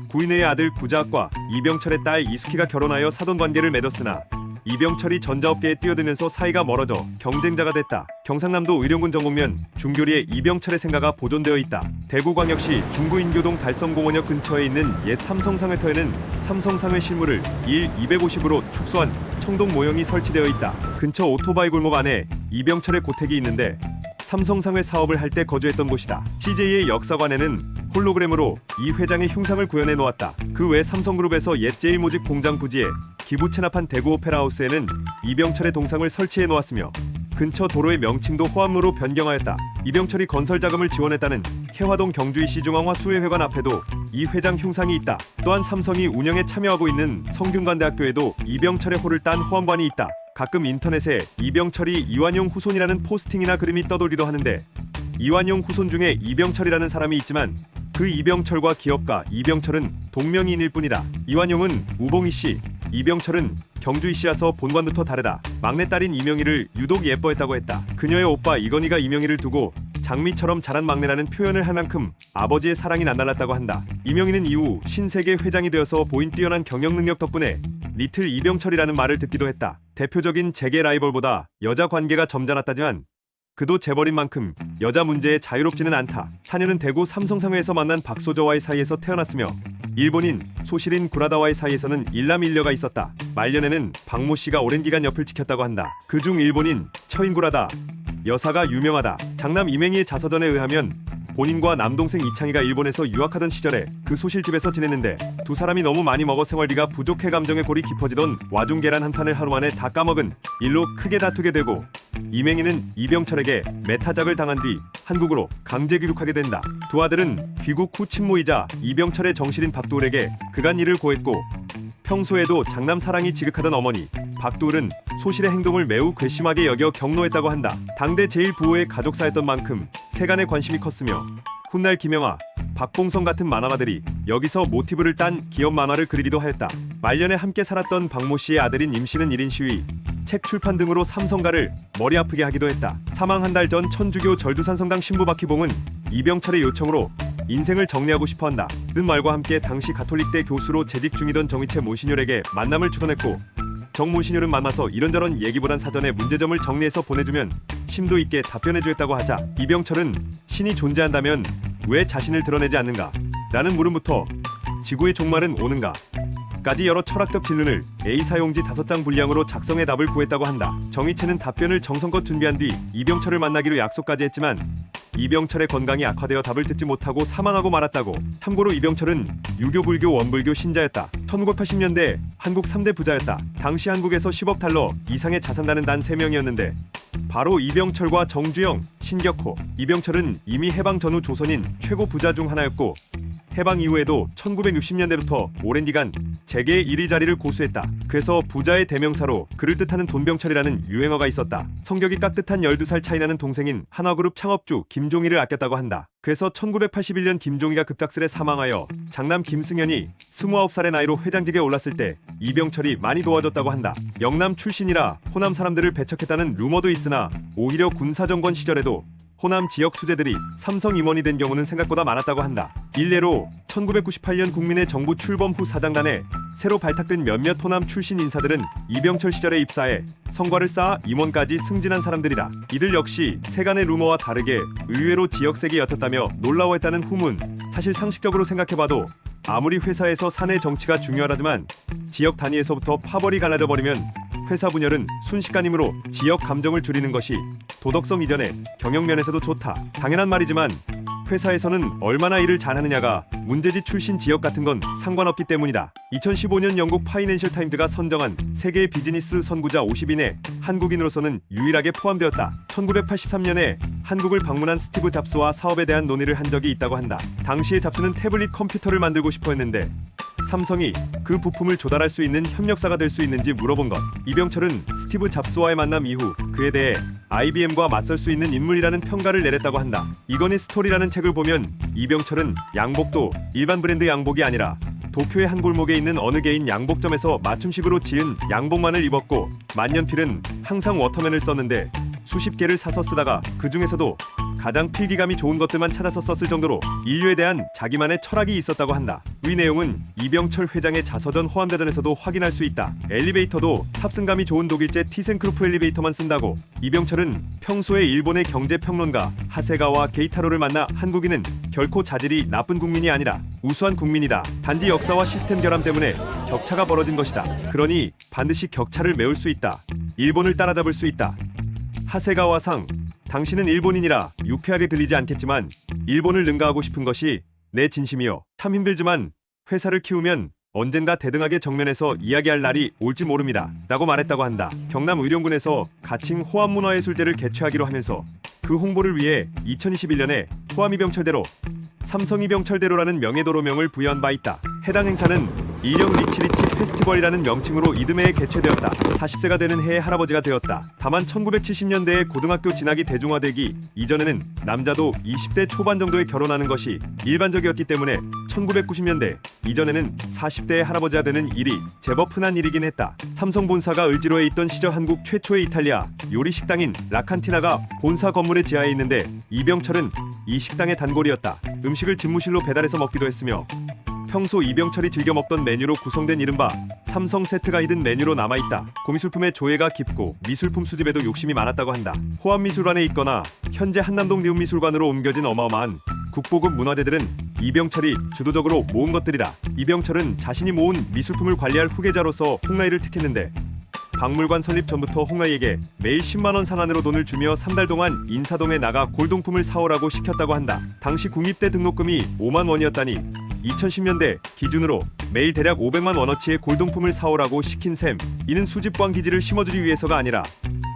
구인회의 아들 구자학과 이병철의 딸 이숙희가 결혼하여 사돈관계를 맺었으나 이병철이 전자업계에 뛰어들면서 사이가 멀어져 경쟁자가 됐다. 경상남도 의령군 정곡면 중교리에 이병철의 생가가 보존되어 있다. 대구광역시 중구인교동 달성공원역 근처에 있는 옛 삼성상회터에는 삼성상회 실물을 250으로 축소한 청동 모형이 설치되어 있다. 근처 오토바이 골목 안에 이병철의 고택이 있는데 삼성상회 사업을 할 때 거주했던 곳이다. CJ의 역사관에는 홀로그램으로 이 회장의 흉상을 구현해 놓았다. 그 외 삼성그룹에서 옛 제일모직 공장 부지에 기부 체납한 대구 오페라하우스에는 이병철의 동상을 설치해 놓았으며 근처 도로의 명칭도 호암로로 변경하였다. 이병철이 건설 자금을 지원했다는 해화동 경주이시 중앙화 수혜회관 앞에도 이 회장 흉상이 있다. 또한 삼성이 운영에 참여하고 있는 성균관대학교에도 이병철의 호를 딴 호암관이 있다. 가끔 인터넷에 이병철이 이완용 후손이라는 포스팅이나 그림이 떠돌기도 하는데 이완용 후손 중에 이병철이라는 사람이 있지만 그 이병철과 기업가 이병철은 동명이인일 뿐이다. 이완용은 우봉이 씨, 이병철은 경주이 씨여서 본관부터 다르다. 막내딸인 이명희를 유독 예뻐했다고 했다. 그녀의 오빠 이건희가 이명희를 두고 장미처럼 자란 막내라는 표현을 할 만큼 아버지의 사랑이 남달랐다고 한다. 이명희는 이후 신세계 회장이 되어서 보인 뛰어난 경영 능력 덕분에 리틀 이병철이라는 말을 듣기도 했다. 대표적인 재계 라이벌보다 여자 관계가 점잖았다지만 그도 재벌인 만큼 여자 문제에 자유롭지는 않다. 사녀는 대구 삼성상회에서 만난 박소저와의 사이에서 태어났으며 일본인 소실인 구라다와의 사이에서는 일남일녀가 있었다. 말년에는 박모 씨가 오랜 기간 옆을 지켰다고 한다. 그중 일본인 처인구라다 여사가 유명하다. 장남 이맹희의 자서전에 의하면 본인과 남동생 이창희가 일본에서 유학하던 시절에 그 소실집에서 지냈는데 두 사람이 너무 많이 먹어 생활비가 부족해 감정의 골이 깊어지던 와중 계란 한 판을 하루 만에 다 까먹은 일로 크게 다투게 되고 이맹희는 이병철에게 매타작을 당한 뒤 한국으로 강제 귀국하게 된다. 두 아들은 귀국 후 친모이자 이병철의 정실인 박두울에게 그간 일을 고했고 평소에도 장남 사랑이 지극하던 어머니 박두울은 소실의 행동을 매우 괘씸하게 여겨 경노했다고 한다. 당대 제1부호의 가족사였던 만큼 세간의 관심이 컸으며 훗날 김영하, 박봉성 같은 만화가들이 여기서 모티브를 딴 기업 만화를 그리기도 하였다. 말년에 함께 살았던 박모 씨의 아들인 임씨는 1인 시위, 책 출판 등으로 삼성가를 머리 아프게 하기도 했다. 사망 한 달 전 천주교 절두산성당 신부 박희봉은 이병철의 요청으로 인생을 정리하고 싶어한다 는 말과 함께 당시 가톨릭대 교수로 재직 중이던 정의채 몬시뇰에게 만남을 주선했고, 정 몬시뇰은 만나서 이런저런 얘기보단 사전에 문제점을 정리해서 보내주면 심도 있게 답변해주겠다고 하자 이병철은 신이 존재한다면 왜 자신을 드러내지 않는가? 라는 물음부터 지구의 종말은 오는가? 까지 여러 철학적 질문을 A4용지 5장 분량으로 작성해 답을 구했다고 한다. 정의채는 답변을 정성껏 준비한 뒤 이병철을 만나기로 약속까지 했지만 이병철의 건강이 악화되어 답을 듣지 못하고 사망하고 말았다고. 참고로 이병철은 유교, 불교, 원불교 신자였다. 1980년대 한국 3대 부자였다. 당시 한국에서 10억 달러 이상의 자산가는 단 3명이었는데 바로 이병철과 정주영, 신격호. 이병철은 이미 해방 전후 조선인 최고 부자 중 하나였고, 해방 이후에도 1960년대부터 오랜 기간 재계의 1위 자리를 고수했다. 그래서 부자의 대명사로 그를 뜻하는 돈병철이라는 유행어가 있었다. 성격이 깍듯한 12살 차이 나는 동생인 한화그룹 창업주 김종희를 아꼈다고 한다. 그래서 1981년 김종희가 급작스레 사망하여 장남 김승현이 29살의 나이로 회장직에 올랐을 때 이병철이 많이 도와줬다고 한다. 영남 출신이라 호남 사람들을 배척했다는 루머도 있으나 오히려 군사정권 시절에도 호남 지역 수재들이 삼성 임원이 된 경우는 생각보다 많았다고 한다. 일례로 1998년 국민의 정부 출범 후 사장단에 새로 발탁된 몇몇 호남 출신 인사들은 이병철 시절에 입사해 성과를 쌓아 임원까지 승진한 사람들이다. 이들 역시 세간의 루머와 다르게 의외로 지역색이 옅었다며 놀라워했다는 후문. 사실 상식적으로 생각해봐도 아무리 회사에서 사내 정치가 중요하다지만 지역 단위에서부터 파벌이 갈라져 버리면 회사 분열은 순식간이므로 지역 감정을 줄이는 것이 도덕성 이전에 경영면에서도 좋다. 당연한 말이지만 회사에서는 얼마나 일을 잘하느냐가 문제지 출신 지역 같은 건 상관없기 때문이다. 2015년 영국 파이낸셜 타임즈가 선정한 세계의 비즈니스 선구자 50인에 한국인으로서는 유일하게 포함되었다. 1983년에 한국을 방문한 스티브 잡스와 사업에 대한 논의를 한 적이 있다고 한다. 당시에 잡스는 태블릿 컴퓨터를 만들고 싶어 했는데 삼성이 그 부품을 조달할 수 있는 협력사가 될 수 있는지 물어본 것. 이병철은 스티브 잡스와의 만남 이후 그에 대해 IBM과 맞설 수 있는 인물이라는 평가를 내렸다고 한다. 이건희 스토리라는 책을 보면 이병철은 양복도 일반 브랜드 양복이 아니라 도쿄의 한 골목에 있는 어느 개인 양복점에서 맞춤식으로 지은 양복만을 입었고, 만년필은 항상 워터맨을 썼는데 수십 개를 사서 쓰다가 그 중에서도 가장 필기감이 좋은 것들만 찾아서 썼을 정도로 인류에 대한 자기만의 철학이 있었다고 한다. 위 내용은 이병철 회장의 자서전 호암대전에서도 확인할 수 있다. 엘리베이터도 탑승감이 좋은 독일제 티센크루프 엘리베이터만 쓴다고. 이병철은 평소에 일본의 경제평론가 하세가와 게이타로를 만나 한국인은 결코 자질이 나쁜 국민이 아니라 우수한 국민이다. 단지 역사와 시스템 결함 때문에 격차가 벌어진 것이다. 그러니 반드시 격차를 메울 수 있다. 일본을 따라잡을 수 있다. 하세가와 상, 당신은 일본인이라 유쾌하게 들리지 않겠지만 일본을 능가하고 싶은 것이 내 진심이요. 참 힘들지만 회사를 키우면 언젠가 대등하게 정면에서 이야기할 날이 올지 모릅니다. 라고 말했다고 한다. 경남 의령군에서 가칭 호암문화예술제를 개최하기로 하면서 그 홍보를 위해 2021년에 호암이병철대로, 삼성이병철대로라는 명예도로명을 부여한 바 있다. 해당 행사는 이령 리치리치 페스티벌이라는 명칭으로 이듬해에 개최되었다. 40세가 되는 해에 할아버지가 되었다. 다만 1970년대에 고등학교 진학이 대중화되기 이전에는 남자도 20대 초반 정도에 결혼하는 것이 일반적이었기 때문에 1990년대 이전에는 40대의 할아버지가 되는 일이 제법 흔한 일이긴 했다. 삼성 본사가 을지로에 있던 시절 한국 최초의 이탈리아 요리 식당인 라칸티나가 본사 건물의 지하에 있는데 이병철은 이 식당의 단골이었다. 음식을 집무실로 배달해서 먹기도 했으며 평소 이병철이 즐겨 먹던 메뉴로 구성된 이른바 삼성 세트가 히든 메뉴로 남아있다. 고미술품의 조예가 깊고 미술품 수집에도 욕심이 많았다고 한다. 호암미술관에 있거나 현재 한남동 리움미술관으로 옮겨진 어마어마한 국보급 문화재들은 이병철이 주도적으로 모은 것들이다. 이병철은 자신이 모은 미술품을 관리할 후계자로서 홍라이를 택했는데 박물관 설립 전부터 홍라이에게 매일 10만원 상한으로 돈을 주며 3달 동안 인사동에 나가 골동품을 사오라고 시켰다고 한다. 당시 국립대 등록금이 5만 원이었다니 2010년대 기준으로 매일 대략 500만 원어치의 골동품을 사오라고 시킨 셈. 이는 수집관 기지를 심어주기 위해서가 아니라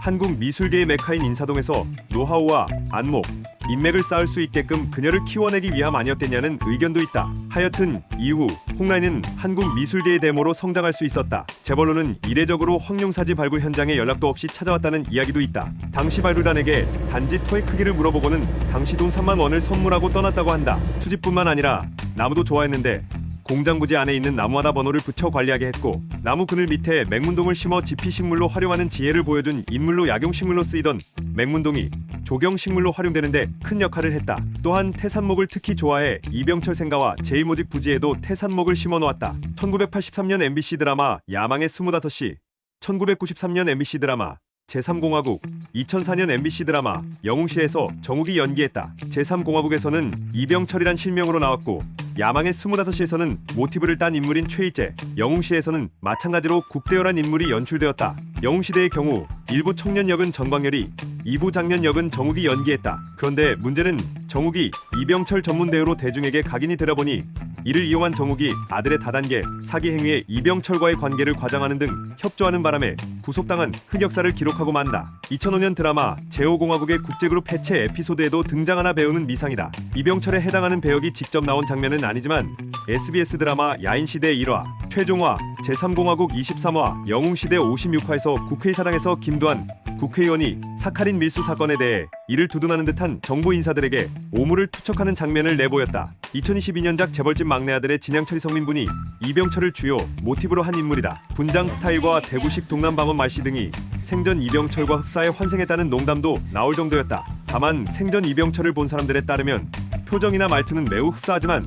한국 미술계의 메카인 인사동에서 노하우와 안목, 인맥을 쌓을 수 있게끔 그녀를 키워내기 위함 아니었겠냐는 의견도 있다. 하여튼 이후 홍라인은 한국 미술계의 데모로 성장할 수 있었다. 재벌로는 이례적으로 황룡사지 발굴 현장에 연락도 없이 찾아왔다는 이야기도 있다. 당시 발굴단에게 단지 토의 크기를 물어보고는 당시 돈 3만 원을 선물하고 떠났다고 한다. 수집뿐만 아니라 나무도 좋아했는데 공장 부지 안에 있는 나무마다 번호를 붙여 관리하게 했고, 나무 그늘 밑에 맹문동을 심어 지피식물로 활용하는 지혜를 보여준 인물로 약용식물로 쓰이던 맹문동이 조경식물로 활용되는데 큰 역할을 했다. 또한 태산목을 특히 좋아해 이병철 생가와 제1모직 부지에도 태산목을 심어 놓았다. 1983년 MBC 드라마 야망의 25시, 1993년 MBC 드라마 제3공화국, 2004년 MBC 드라마 영웅시에서 정욱이 연기했다. 제3공화국에서는 이병철이란 실명으로 나왔고, 야망의 25시에서는 모티브를 딴 인물인 최일재, 영웅시에서는 마찬가지로 국대열한 인물이 연출되었다. 영웅시대의 경우 일부 청년 역은 전광열이, 2부 장년 역은 정욱이 연기했다. 그런데 문제는 정욱이 이병철 전문대우로 대중에게 각인이 되려보니 이를 이용한 정욱이 아들의 다단계 사기 행위에 이병철과의 관계를 과장하는 등 협조하는 바람에 구속당한 흑역사를 기록하고 만다. 2005년 드라마 제5공화국의 국제그룹 해체 에피소드에도 등장하나 배우는 미상이다. 이병철에 해당하는 배역이 직접 나온 장면은 아니지만 SBS 드라마 야인시대 1화, 최종화, 제3공화국 23화, 영웅시대 56화에서 국회의사당에서 김두한 국회의원이 사카린 밀수 사건에 대해 이를 두둔하는 듯한 정부 인사들에게 오물을 투척하는 장면을 내보였다. 2022년작 재벌집 막내 아들의 진양철이 성민분이 이병철을 주요 모티브로 한 인물이다. 분장 스타일과 대구식 동남방언 말씨 등이 생전 이병철과 흡사해 환생했다는 농담도 나올 정도였다. 다만 생전 이병철을 본 사람들에 따르면 표정이나 말투는 매우 흡사하지만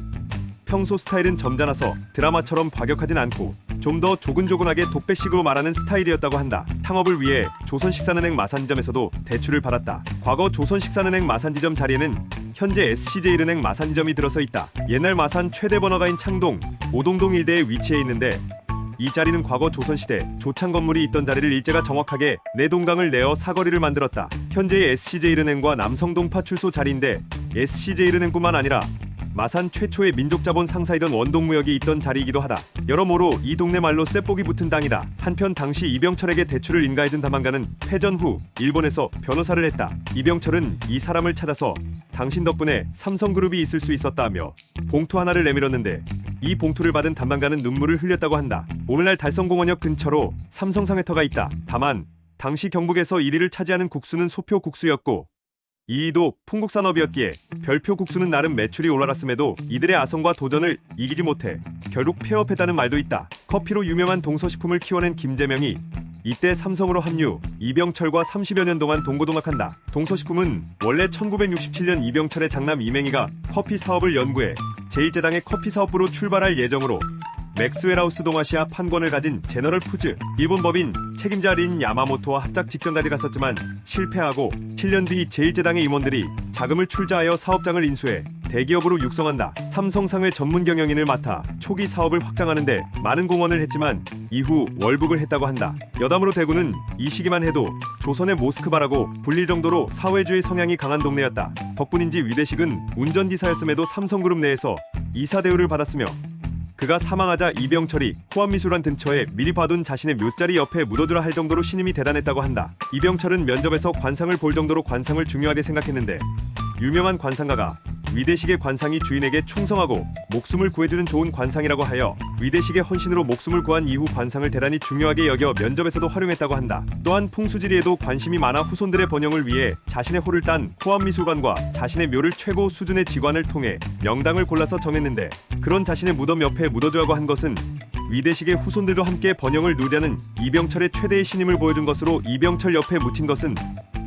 평소 스타일은 점잖아서 드라마처럼 과격하진 않고 좀 더 조근조근하게 독배식으로 말하는 스타일이었다고 한다. 창업을 위해 조선식산은행 마산지점에서도 대출을 받았다. 과거 조선식산은행 마산지점 자리에는 현재 SC제일은행 마산지점이 들어서 있다. 옛날 마산 최대 번화가인 창동, 오동동 일대에 위치해 있는데 이 자리는 과거 조선시대 조창 건물이 있던 자리를 일제가 정확하게 네 동강을 내어 사거리를 만들었다. 현재의 SC제일은행과 남성동 파출소 자리인데 SC제일은행뿐만 아니라 마산 최초의 민족자본 상사이던 원동무역이 있던 자리이기도 하다. 여러모로 이 동네 말로 쌔복이 붙은 땅이다. 한편 당시 이병철에게 대출을 인가해준 담당가는 패전 후 일본에서 변호사를 했다. 이병철은 이 사람을 찾아서 당신 덕분에 삼성그룹이 있을 수 있었다며 봉투 하나를 내밀었는데 이 봉투를 받은 담당가는 눈물을 흘렸다고 한다. 오늘날 달성공원역 근처로 삼성상회터가 있다. 다만 당시 경북에서 1위를 차지하는 국수는 소표 국수였고 이도 풍국산업이었기에 별표 국수는 나름 매출이 올라갔음에도 이들의 아성과 도전을 이기지 못해 결국 폐업했다는 말도 있다. 커피로 유명한 동서식품을 키워낸 김재명이 이때 삼성으로 합류, 이병철과 30여 년 동안 동고동락한다. 동서식품은 원래 1967년 이병철의 장남 이맹희가 커피 사업을 연구해 제1제당의 커피 사업부로 출발할 예정으로 맥스웰하우스 동아시아 판권을 가진 제너럴 푸즈, 일본 법인 책임자 린 야마모토와 합작 직전까지 갔었지만 실패하고 7년 뒤 제1제당의 임원들이 자금을 출자하여 사업장을 인수해 대기업으로 육성한다. 삼성상회 전문 경영인을 맡아 초기 사업을 확장하는데 많은 공헌을 했지만 이후 월북을 했다고 한다. 여담으로 대구는 이 시기만 해도 조선의 모스크바라고 불릴 정도로 사회주의 성향이 강한 동네였다. 덕분인지 위대식은 운전기사였음에도 삼성그룹 내에서 이사 대우를 받았으며 그가 사망하자 이병철이 호암미술관 근처에 미리 봐둔 자신의 묘자리 옆에 묻어두라 할 정도로 신임이 대단했다고 한다. 이병철은 면접에서 관상을 볼 정도로 관상을 중요하게 생각했는데 유명한 관상가가 위대식의 관상이 주인에게 충성하고 목숨을 구해주는 좋은 관상이라고 하여 위대식의 헌신으로 목숨을 구한 이후 관상을 대단히 중요하게 여겨 면접에서도 활용했다고 한다. 또한 풍수지리에도 관심이 많아 후손들의 번영을 위해 자신의 호를 딴 호암미술관과 자신의 묘를 최고 수준의 직관을 통해 명당을 골라서 정했는데 그런 자신의 무덤 옆에 묻어두라고 한 것은 위대식의 후손들도 함께 번영을 누리려는 이병철의 최대의 신임을 보여준 것으로 이병철 옆에 묻힌 것은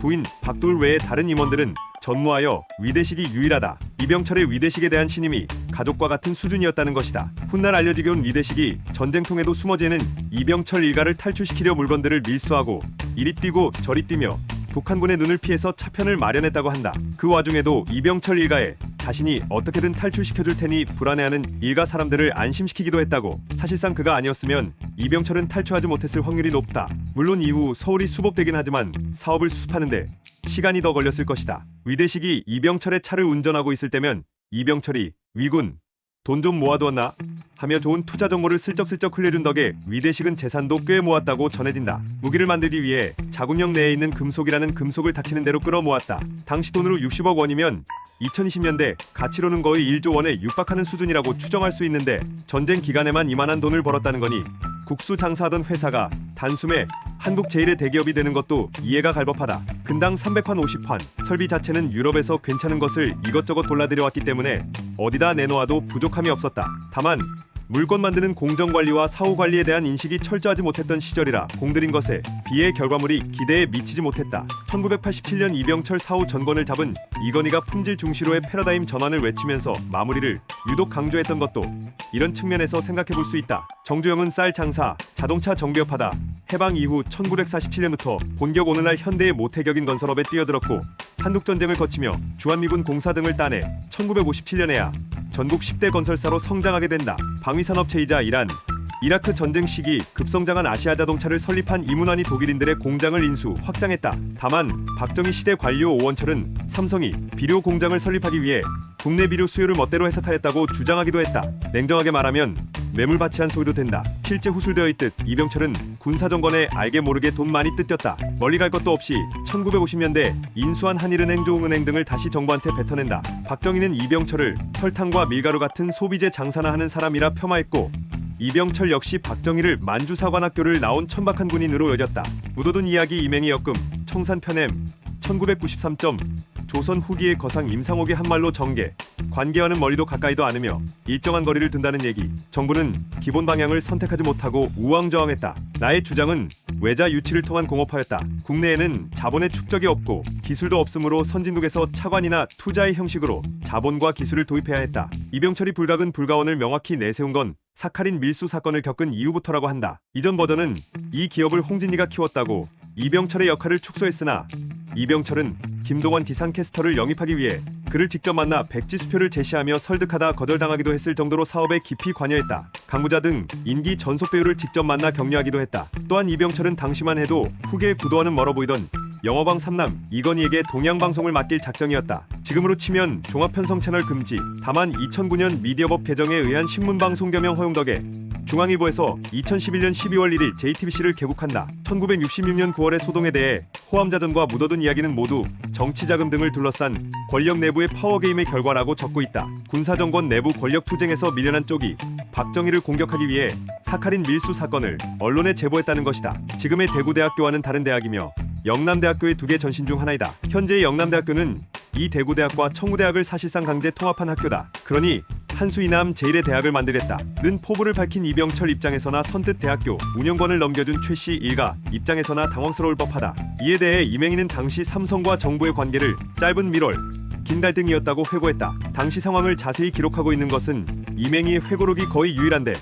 부인 박돌 외에 다른 임원들은 전무하여 위대식이 유일하다. 이병철의 위대식에 대한 신임이 가족과 같은 수준이었다는 것이다. 훗날 알려지게 온 위대식이 전쟁통에도 숨어 지는 이병철 일가를 탈출시키려 물건들을 밀수하고 이리 뛰고 저리 뛰며 북한군의 눈을 피해서 차편을 마련했다고 한다. 그 와중에도 이병철 일가에 자신이 어떻게든 탈출시켜줄 테니 불안해하는 일가 사람들을 안심시키기도 했다고. 사실상 그가 아니었으면 이병철은 탈출하지 못했을 확률이 높다. 물론 이후 서울이 수복되긴 하지만 사업을 수습하는데 시간이 더 걸렸을 것이다. 위대식이 이병철의 차를 운전하고 있을 때면 이병철이 위군, 돈 좀 모아두었나? 하며 좋은 투자 정보를 슬쩍슬쩍 흘려준 덕에 위대식은 재산도 꽤 모았다고 전해진다. 무기를 만들기 위해 자국령 내에 있는 금속이라는 금속을 닥치는 대로 끌어모았다. 당시 돈으로 60억 원이면 2020년대 가치로는 거의 1조 원에 육박하는 수준이라고 추정할 수 있는데 전쟁 기간에만 이만한 돈을 벌었다는 거니 국수 장사하던 회사가 단숨에 한국 제일의 대기업이 되는 것도 이해가 갈 법하다. 근당 300환 50환, 설비 자체는 유럽에서 괜찮은 것을 이것저것 골라들여왔기 때문에 어디다 내놓아도 부족함이 없었다. 다만 물건 만드는 공정관리와 사후관리에 대한 인식이 철저하지 못했던 시절이라 공들인 것에 비의 결과물이 기대에 미치지 못했다. 1987년 이병철 사후 전권을 잡은 이건희가 품질 중시로의 패러다임 전환을 외치면서 마무리를 유독 강조했던 것도 이런 측면에서 생각해볼 수 있다. 정주영은 쌀 장사, 자동차 정비업하다 해방 이후 1947년부터 본격 오늘날 현대의 모태격인 건설업에 뛰어들었고 한국전쟁을 거치며 주한미군 공사 등을 따내 1957년에야 전국 10대 건설사로 성장하게 된다. 방위산업체이자 이라크 전쟁 시기 급성장한 아시아자동차를 설립한 이문환이 독일인들의 공장을 인수, 확장했다. 다만 박정희 시대 관료 오원철은 삼성이 비료 공장을 설립하기 위해 국내 비료 수요를 멋대로 해서타였다고 주장하기도 했다. 냉정하게 말하면 매물바치한 소리도 된다. 실제 후술되어 있듯 이병철은 군사정권에 알게 모르게 돈 많이 뜯겼다. 멀리 갈 것도 없이 1950년대 인수한 한일은행, 조흥은행 등을 다시 정부한테 뱉어낸다. 박정희는 이병철을 설탕과 밀가루 같은 소비재 장사나 하는 사람이라 폄하했고 이병철 역시 박정희를 만주사관학교를 나온 천박한 군인으로 여겼다. 묻어둔 이야기 이맹희 역금 청산 편엠 1993점 조선 후기의 거상 임상옥의 한말로 정계 관계와는 멀리도 가까이도 않으며 일정한 거리를 둔다는 얘기. 정부는 기본 방향을 선택하지 못하고 우왕좌왕했다. 나의 주장은 외자 유치를 통한 공업화였다. 국내에는 자본의 축적이 없고 기술도 없으므로 선진국에서 차관이나 투자의 형식으로 자본과 기술을 도입해야 했다. 이병철이 불가근 불가원을 명확히 내세운 건 사카린 밀수 사건을 겪은 이후부터라고 한다. 이전 버전은 이 기업을 홍진이가 키웠다고 이병철의 역할을 축소했으나 이병철은 김동원 기상캐스터를 영입하기 위해 그를 직접 만나 백지수표를 제시하며 설득하다 거절당하기도 했을 정도로 사업에 깊이 관여했다. 강부자 등 인기 전속 배우를 직접 만나 격려하기도 했다. 또한 이병철은 당시만 해도 후계의 구도와는 멀어 보이던 영화광 3남 이건희에게 동양방송을 맡길 작정이었다. 지금으로 치면 종합편성 채널 금지. 다만 2009년 미디어법 개정에 의한 신문방송 겸용 허용 덕에 중앙일보에서 2011년 12월 1일 JTBC를 개국한다. 1966년 9월의 소동에 대해 호암자전과 묻어둔 이야기는 모두 정치자금 등을 둘러싼 권력 내부의 파워게임의 결과라고 적고 있다. 군사정권 내부 권력 투쟁에서 밀려난 쪽이 박정희를 공격하기 위해 사카린 밀수 사건을 언론에 제보했다는 것이다. 지금의 대구대학교와는 다른 대학이며 영남대학교의 두 개 전신 중 하나이다. 현재의 영남대학교는 이 대구대학과 청구대학을 사실상 강제 통합한 학교다. 그러니 한수 이남 제1의 대학을 만들겠다는 포부를 밝힌 이병철 입장에서나 선뜻 대학교 운영권을 넘겨준 최씨 일가 입장에서나 당황스러울 법하다. 이에 대해 이맹희는 당시 삼성과 정부의 관계를 짧은 밀월 긴 갈등이었다고 회고했다. 당시 상황을 자세히 기록하고 있는 것은 이맹희의 회고록이 거의 유일한데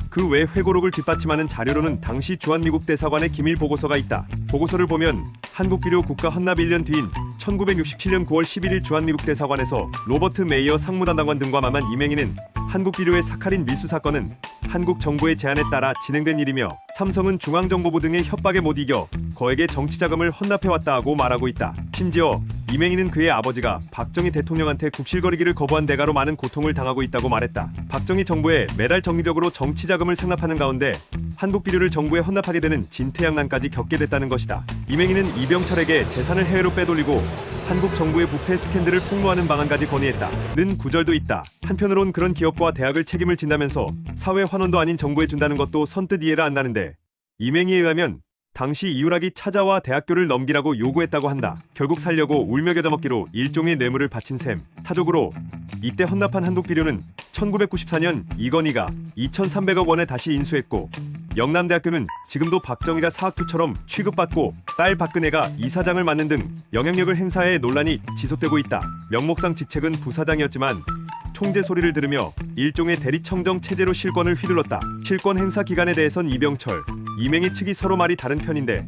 그 외 회고록을 뒷받침하는 자료로는 당시 주한미국 대사관의 기밀 보고서가 있다. 보고서를 보면 한국비료 국가 헌납 1년 뒤인 1967년 9월 11일 주한미국 대사관에서 로버트 메이어 상무담당관 등과 만난 이맹희는 한국비료의 사카린 밀수 사건은 한국 정부의 제안에 따라 진행된 일이며 삼성은 중앙정보부 등의 협박에 못 이겨 거액의 정치자금을 헌납해왔다 하고 말하고 있다. 심지어 이맹희는 그의 아버지가 박정희 대통령한테 국실거리기를 거부한 대가로 많은 고통을 당하고 있다고 말했다. 박정희 정부에 매달 정기적으로 정치자금을 생납하는 가운데 한국비료를 정부에 헌납하게 되는 진퇴양난까지 겪게 됐다는 것이다. 이맹희는 이병철에게 재산을 해외로 빼돌리고 한국 정부의 부패 스캔들을 폭로하는 방안까지 건의했다는 구절도 있다. 한편으론 그런 기업과 대학을 책임을 진다면서 사회 환원도 아닌 정부에 준다는 것도 선뜻 이해가 안 나는데 이맹희에 의하면 당시 이유락이 찾아와 대학교를 넘기라고 요구했다고 한다. 결국 살려고 울며 겨자먹기로 일종의 뇌물을 바친 셈. 사족으로 이때 헌납한 한국비료는 1994년 이건희가 2,300억 원에 다시 인수했고 영남대학교는 지금도 박정희가 사학투처럼 취급받고 딸 박근혜가 이사장을 맡는 등 영향력을 행사해 논란이 지속되고 있다. 명목상 직책은 부사장이었지만 총재 소리를 들으며 일종의 대리청정 체제로 실권을 휘둘렀다. 실권 행사 기간에 대해선 이병철, 이맹희 측이 서로 말이 다른 편인데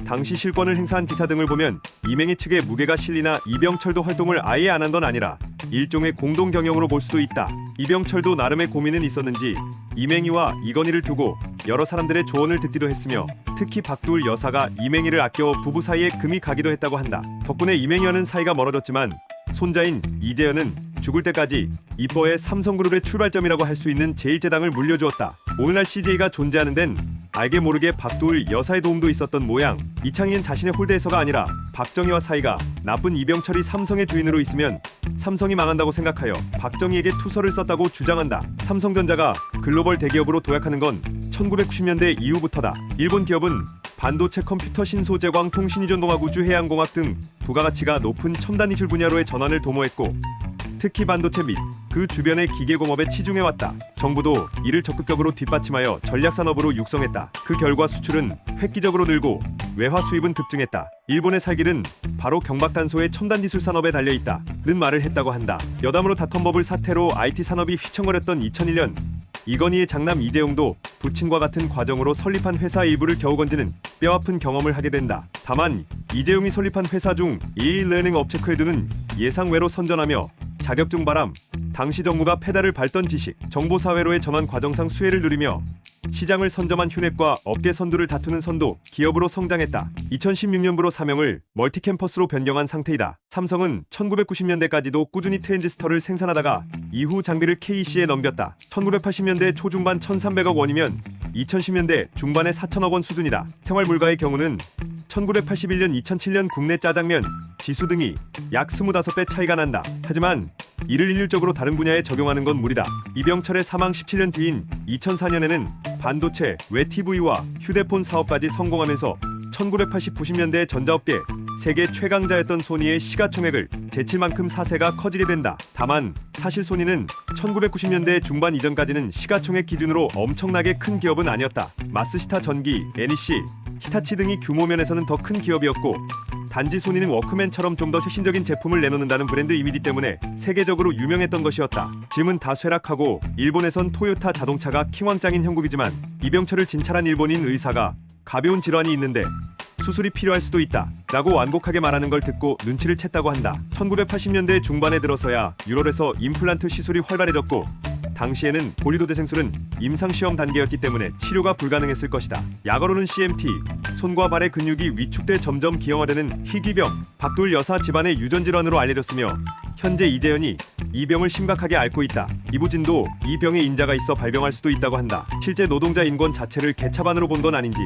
당시 실권을 행사한 기사 등을 보면 이맹희 측의 무게가 실리나 이병철도 활동을 아예 안 한 건 아니라 일종의 공동 경영으로 볼 수도 있다. 이병철도 나름의 고민은 있었는지 이맹희와 이건희를 두고 여러 사람들의 조언을 듣기도 했으며 특히 박두울 여사가 이맹희를 아껴 부부 사이에 금이 가기도 했다고 한다. 덕분에 이맹희와는 사이가 멀어졌지만 손자인 이재현은 죽을 때까지 이뻐의 삼성그룹의 출발점이라고 할 수 있는 제1제당을 물려주었다. 오늘날 CJ가 존재하는 데는 알게 모르게 박도을 여사의 도움도 있었던 모양. 이창희는 자신의 홀대에서가 아니라 박정희와 사이가 나쁜 이병철이 삼성의 주인으로 있으면 삼성이 망한다고 생각하여 박정희에게 투서를 썼다고 주장한다. 삼성전자가 글로벌 대기업으로 도약하는 건 1990년대 이후부터다. 일본 기업은 반도체, 컴퓨터, 신소재광, 통신이전동학, 우주, 해양공학 등 부가가치가 높은 첨단 기술 분야로의 전환을 도모했고 특히 반도체 및 그 주변의 기계공업에 치중해왔다. 정부도 이를 적극적으로 뒷받침하여 전략산업으로 육성했다. 그 결과 수출은 획기적으로 늘고 외화 수입은 급증했다. 일본의 살길은 바로 경박단소의 첨단기술 산업에 달려있다는 말을 했다고 한다. 여담으로 닷컴버블 사태로 IT 산업이 휘청거렸던 2001년 이건희의 장남 이재용도 부친과 같은 과정으로 설립한 회사 일부를 겨우 건지는 뼈아픈 경험을 하게 된다. 다만 이재용이 설립한 회사 중 e-learning 업체 크레드는 예상외로 선전하며 자격증 바람, 당시 정부가 페달을 밟던 지식, 정보사회로의 전환 과정상 수혜를 누리며 시장을 선점한 휴넷과 업계 선두를 다투는 선도 기업으로 성장했다. 2016년부로 사명을 멀티캠퍼스로 변경한 상태이다. 삼성은 1990년대까지도 꾸준히 트랜지스터를 생산하다가 이후 장비를 KEC에 넘겼다. 1980년대 초중반 1,300억 원이면 2010년대 중반에 4천억 원 수준이다. 생활물가의 경우는 1981년, 2007년 국내 짜장면, 지수 등이 약 25배 차이가 난다. 하지만 이를 일률적으로 다른 분야에 적용하는 건 무리다. 이병철의 사망 17년 뒤인 2004년에는 반도체, 외 TV와 휴대폰 사업까지 성공하면서 1980, 90년대 전자업계 세계 최강자였던 소니의 시가총액을 제칠 만큼 사세가 커지게 된다. 다만 사실 소니는 1990년대 중반 이전까지는 시가총액 기준으로 엄청나게 큰 기업은 아니었다. 마쓰시타 전기, NEC, 히타치 등이 규모 면에서는 더 큰 기업이었고 단지 소니는 워크맨처럼 좀 더 혁신적인 제품을 내놓는다는 브랜드 이미지 때문에 세계적으로 유명했던 것이었다. 지금은 다 쇠락하고 일본에선 토요타 자동차가 킹왕짱인 형국이지만 이병철을 진찰한 일본인 의사가 가벼운 질환이 있는데 수술이 필요할 수도 있다 라고 완곡하게 말하는 걸 듣고 눈치를 챘다고 한다. 1980년대 중반에 들어서야 유럽에서 임플란트 시술이 활발해졌고 당시에는 보리도대생술은 임상시험 단계였기 때문에 치료가 불가능했을 것이다. 약어로는 CMT, 손과 발의 근육이 위축돼 점점 기형화되는 희귀병, 박도을 여사 집안의 유전질환으로 알려졌으며 현재 이재현이 이 병을 심각하게 앓고 있다. 이부진도 이 병에 인자가 있어 발병할 수도 있다고 한다. 실제 노동자 인권 자체를 개차반으로 본 건 아닌지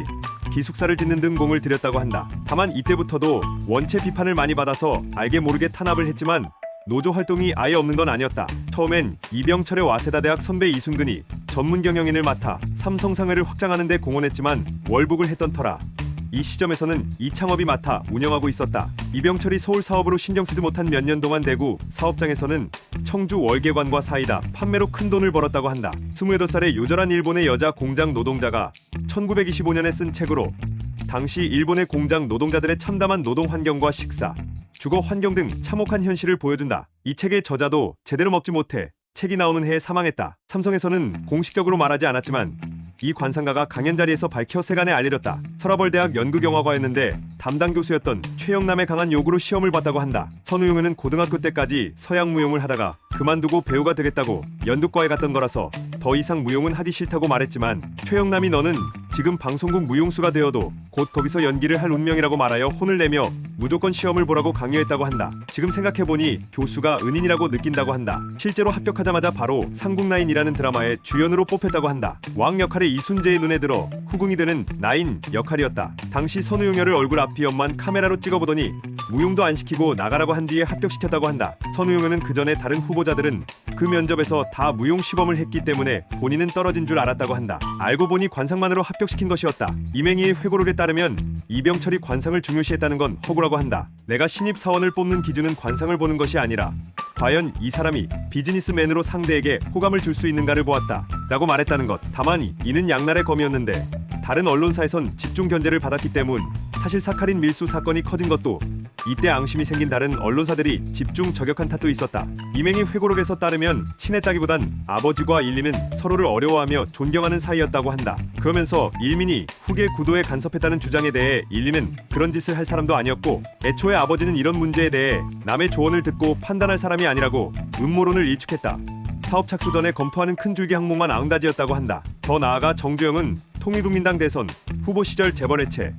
기숙사를 짓는 등 공을 들였다고 한다. 다만 이때부터도 원체 비판을 많이 받아서 알게 모르게 탄압을 했지만 노조 활동이 아예 없는 건 아니었다. 처음엔 이병철의 와세다 대학 선배 이순근이 전문 경영인을 맡아 삼성상회를 확장하는 데 공헌했지만 월북을 했던 터라 이 시점에서는 이창업이 맡아 운영하고 있었다. 이병철이 서울 사업으로 신경 쓰지 못한 몇 년 동안 대구 사업장에서는 청주 월계관과 사이다 판매로 큰 돈을 벌었다고 한다. 28살의 요절한 일본의 여자 공장 노동자가 1925년에 쓴 책으로 당시 일본의 공장 노동자들의 참담한 노동 환경과 식사, 주거 환경 등 참혹한 현실을 보여준다. 이 책의 저자도 제대로 먹지 못해 책이 나오는 해에 사망했다. 삼성에서는 공식적으로 말하지 않았지만 이 관상가가 강연 자리에서 밝혀 세간에 알려졌다. 서라벌대학 연극영화과였는데 담당 교수였던 최영남의 강한 요구로 시험을 봤다고 한다. 선우용은 고등학교 때까지 서양 무용을 하다가 그만두고 배우가 되겠다고 연극과에 갔던 거라서 더 이상 무용은 하기 싫다고 말했지만 최영남이 너는 지금 방송국 무용수가 되어도 곧 거기서 연기를 할 운명이라고 말하여 혼을 내며 무조건 시험을 보라고 강요했다고 한다. 지금 생각해보니 교수가 은인이라고 느낀다고 한다. 실제로 합격하자마자 바로 상국나인이라는 드라마에 주연으로 뽑혔다고 한다. 왕 역할의 이순재의 눈에 들어 후궁이 되는 나인 역할이었다. 당시 선우용여를 얼굴 앞뒤옆만 카메라로 찍어보더니 무용도 안 시키고 나가라고 한 뒤에 합격시켰다고 한다. 선우용여는 그 전에 다른 후보자들은 그 면접에서 다 무용 시범을 했기 때문에 본인은 떨어진 줄 알았다고 한다. 알고 보니 관상만으로 합격시킨 것이었다. 이맹희의 회고록에 따르면 이병철이 관상을 중요시했다는 건 허구라고 한다. 내가 신입 사원을 뽑는 기준은 관상을 보는 것이 아니라 과연 이 사람이 비즈니스맨으로 상대에게 호감을 줄 수 있는가를 보았다 라고 말했다는 것. 다만 이는 양날의 검이었는데 다른 언론사에선 집중 견제를 받았기 때문 사실 사카린 밀수 사건이 커진 것도 이때 앙심이 생긴 다른 언론사들이 집중 저격한 탓도 있었다. 이맹희 회고록에서 따르면 친했다기보단 아버지와 일리는 서로를 어려워하며 존경하는 사이였다고 한다. 그러면서 일민이 후계 구도에 간섭했다는 주장에 대해 일리는 그런 짓을 할 사람도 아니었고 애초에 아버지는 이런 문제에 대해 남의 조언을 듣고 판단할 사람이 아니라고 음모론을 일축했다. 사업 착수 전에 검토하는 큰 줄기 항목만 앙다지였다고 한다. 더 나아가 정주영은 통일국민당 대선 후보 시절 재벌 해체,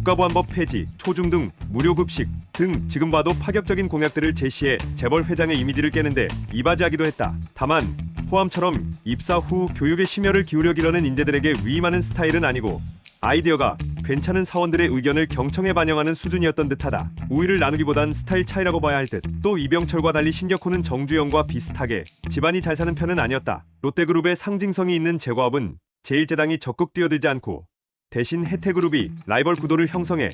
국가보안법 폐지, 초중등 무료급식 등 지금 봐도 파격적인 공약들을 제시해 재벌 회장의 이미지를 깨는데 이바지하기도 했다. 다만 호암처럼 입사 후 교육에 심혈을 기울여기려는 인재들에게 위임하는 스타일은 아니고 아이디어가 괜찮은 사원들의 의견을 경청해 반영하는 수준이었던 듯하다. 우위를 나누기보단 스타일 차이라고 봐야 할 듯. 또 이병철과 달리 신격호는 정주영과 비슷하게 집안이 잘 사는 편은 아니었다. 롯데그룹의 상징성이 있는 제과업은 제1제당이 적극 뛰어들지 않고 대신 혜태그룹이 라이벌 구도를 형성해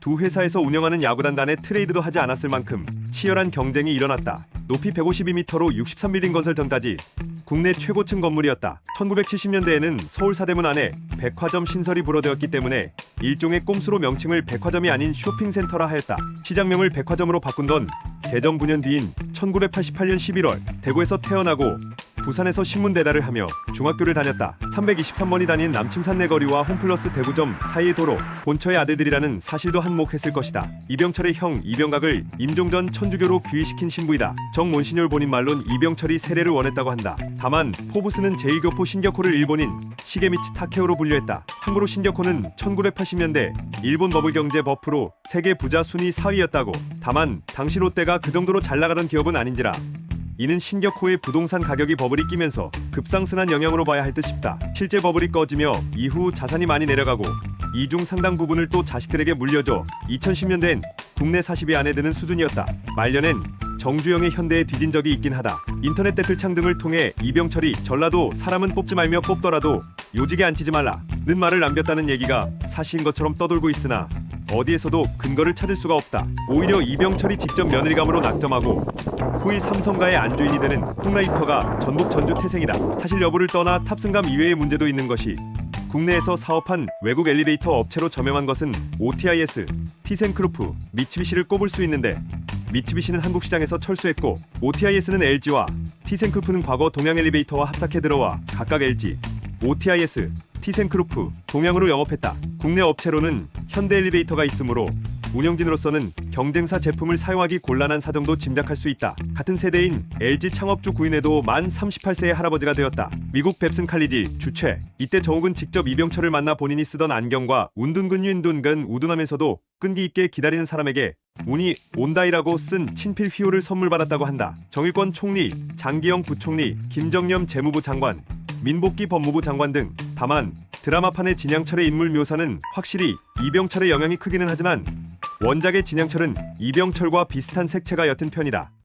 두 회사에서 운영하는 야구단단의 트레이드도 하지 않았을 만큼 치열한 경쟁이 일어났다. 높이 152m로 63빌딩 건설 전까지 국내 최고층 건물이었다. 1970년대에는 서울사대문 안에 백화점 신설이 불어되었기 때문에 일종의 꼼수로 명칭을 백화점이 아닌 쇼핑센터라 하였다. 시장명을 백화점으로 바꾼 건 개정 9년 뒤인 1988년 11월 대구에서 태어나고 부산에서 신문 대달을 하며 중학교를 다녔다. 323번이 다닌 남침산 내거리와 홈플러스 대구점 사이의 도로, 본처의 아들들이라는 사실도 한몫했을 것이다. 이병철의 형 이병각을 임종전 천주교로 귀의시킨 신부이다. 정몬시뇰 본인 말론 이병철이 세례를 원했다고 한다. 다만 포브스는 제1교포 신격호를 일본인 시게미치 타케오로 분류했다. 참고로 신격호는 1980년대 일본 버블 경제 버프로 세계 부자 순위 4위였다고. 다만 당시 롯데가 그 정도로 잘 나가던 기업은 아닌지라 이는 신격호의 부동산 가격이 버블이 끼면서 급상승한 영향으로 봐야 할 듯 싶다. 실제 버블이 꺼지며 이후 자산이 많이 내려가고 이 중 상당 부분을 또 자식들에게 물려줘 2010년대엔 국내 40위 안에 드는 수준이었다. 말년엔 정주영의 현대에 뒤진 적이 있긴 하다. 인터넷 댓글창 등을 통해 이병철이 전라도 사람은 뽑지 말며 뽑더라도 요직에 앉히지 말라는 말을 남겼다는 얘기가 사실인 것처럼 떠돌고 있으나 어디에서도 근거를 찾을 수가 없다. 오히려 이병철이 직접 며느리감으로 낙점하고 후이 삼성가의 안주인이 되는 홍라이터가 전북 전주 태생이다. 사실 여부를 떠나 탑승감 이외의 문제도 있는 것이 국내에서 사업한 외국 엘리베이터 업체로 저명한 것은 OTIS, 티센크루프, 미츠비시를 꼽을 수 있는데 미츠비시는 한국 시장에서 철수했고 OTIS는 LG와 티센크루프는 과거 동양 엘리베이터와 합작해 들어와 각각 LG, OTIS, 티센크루프, 동양으로 영업했다. 국내 업체로는 현대 엘리베이터가 있으므로 운영진으로서는 경쟁사 제품을 사용하기 곤란한 사정도 짐작할 수 있다. 같은 세대인 LG 창업주 구인에도 만 38세의 할아버지가 되었다. 미국 뱁슨 칼리지 주최. 이때 정욱은 직접 이병철을 만나 본인이 쓰던 안경과 운둔근 우둔하면서도 끈기 있게 기다리는 사람에게 운이 온다이라고 쓴 친필 휘호를 선물 받았다고 한다. 정일권 총리, 장기영 부총리, 김정념 재무부 장관, 민복기 법무부 장관 등. 다만 드라마판의 진양철의 인물 묘사는 확실히 이병철의 영향이 크기는 하지만 원작의 진양철은 이병철과 비슷한 색채가 옅은 편이다.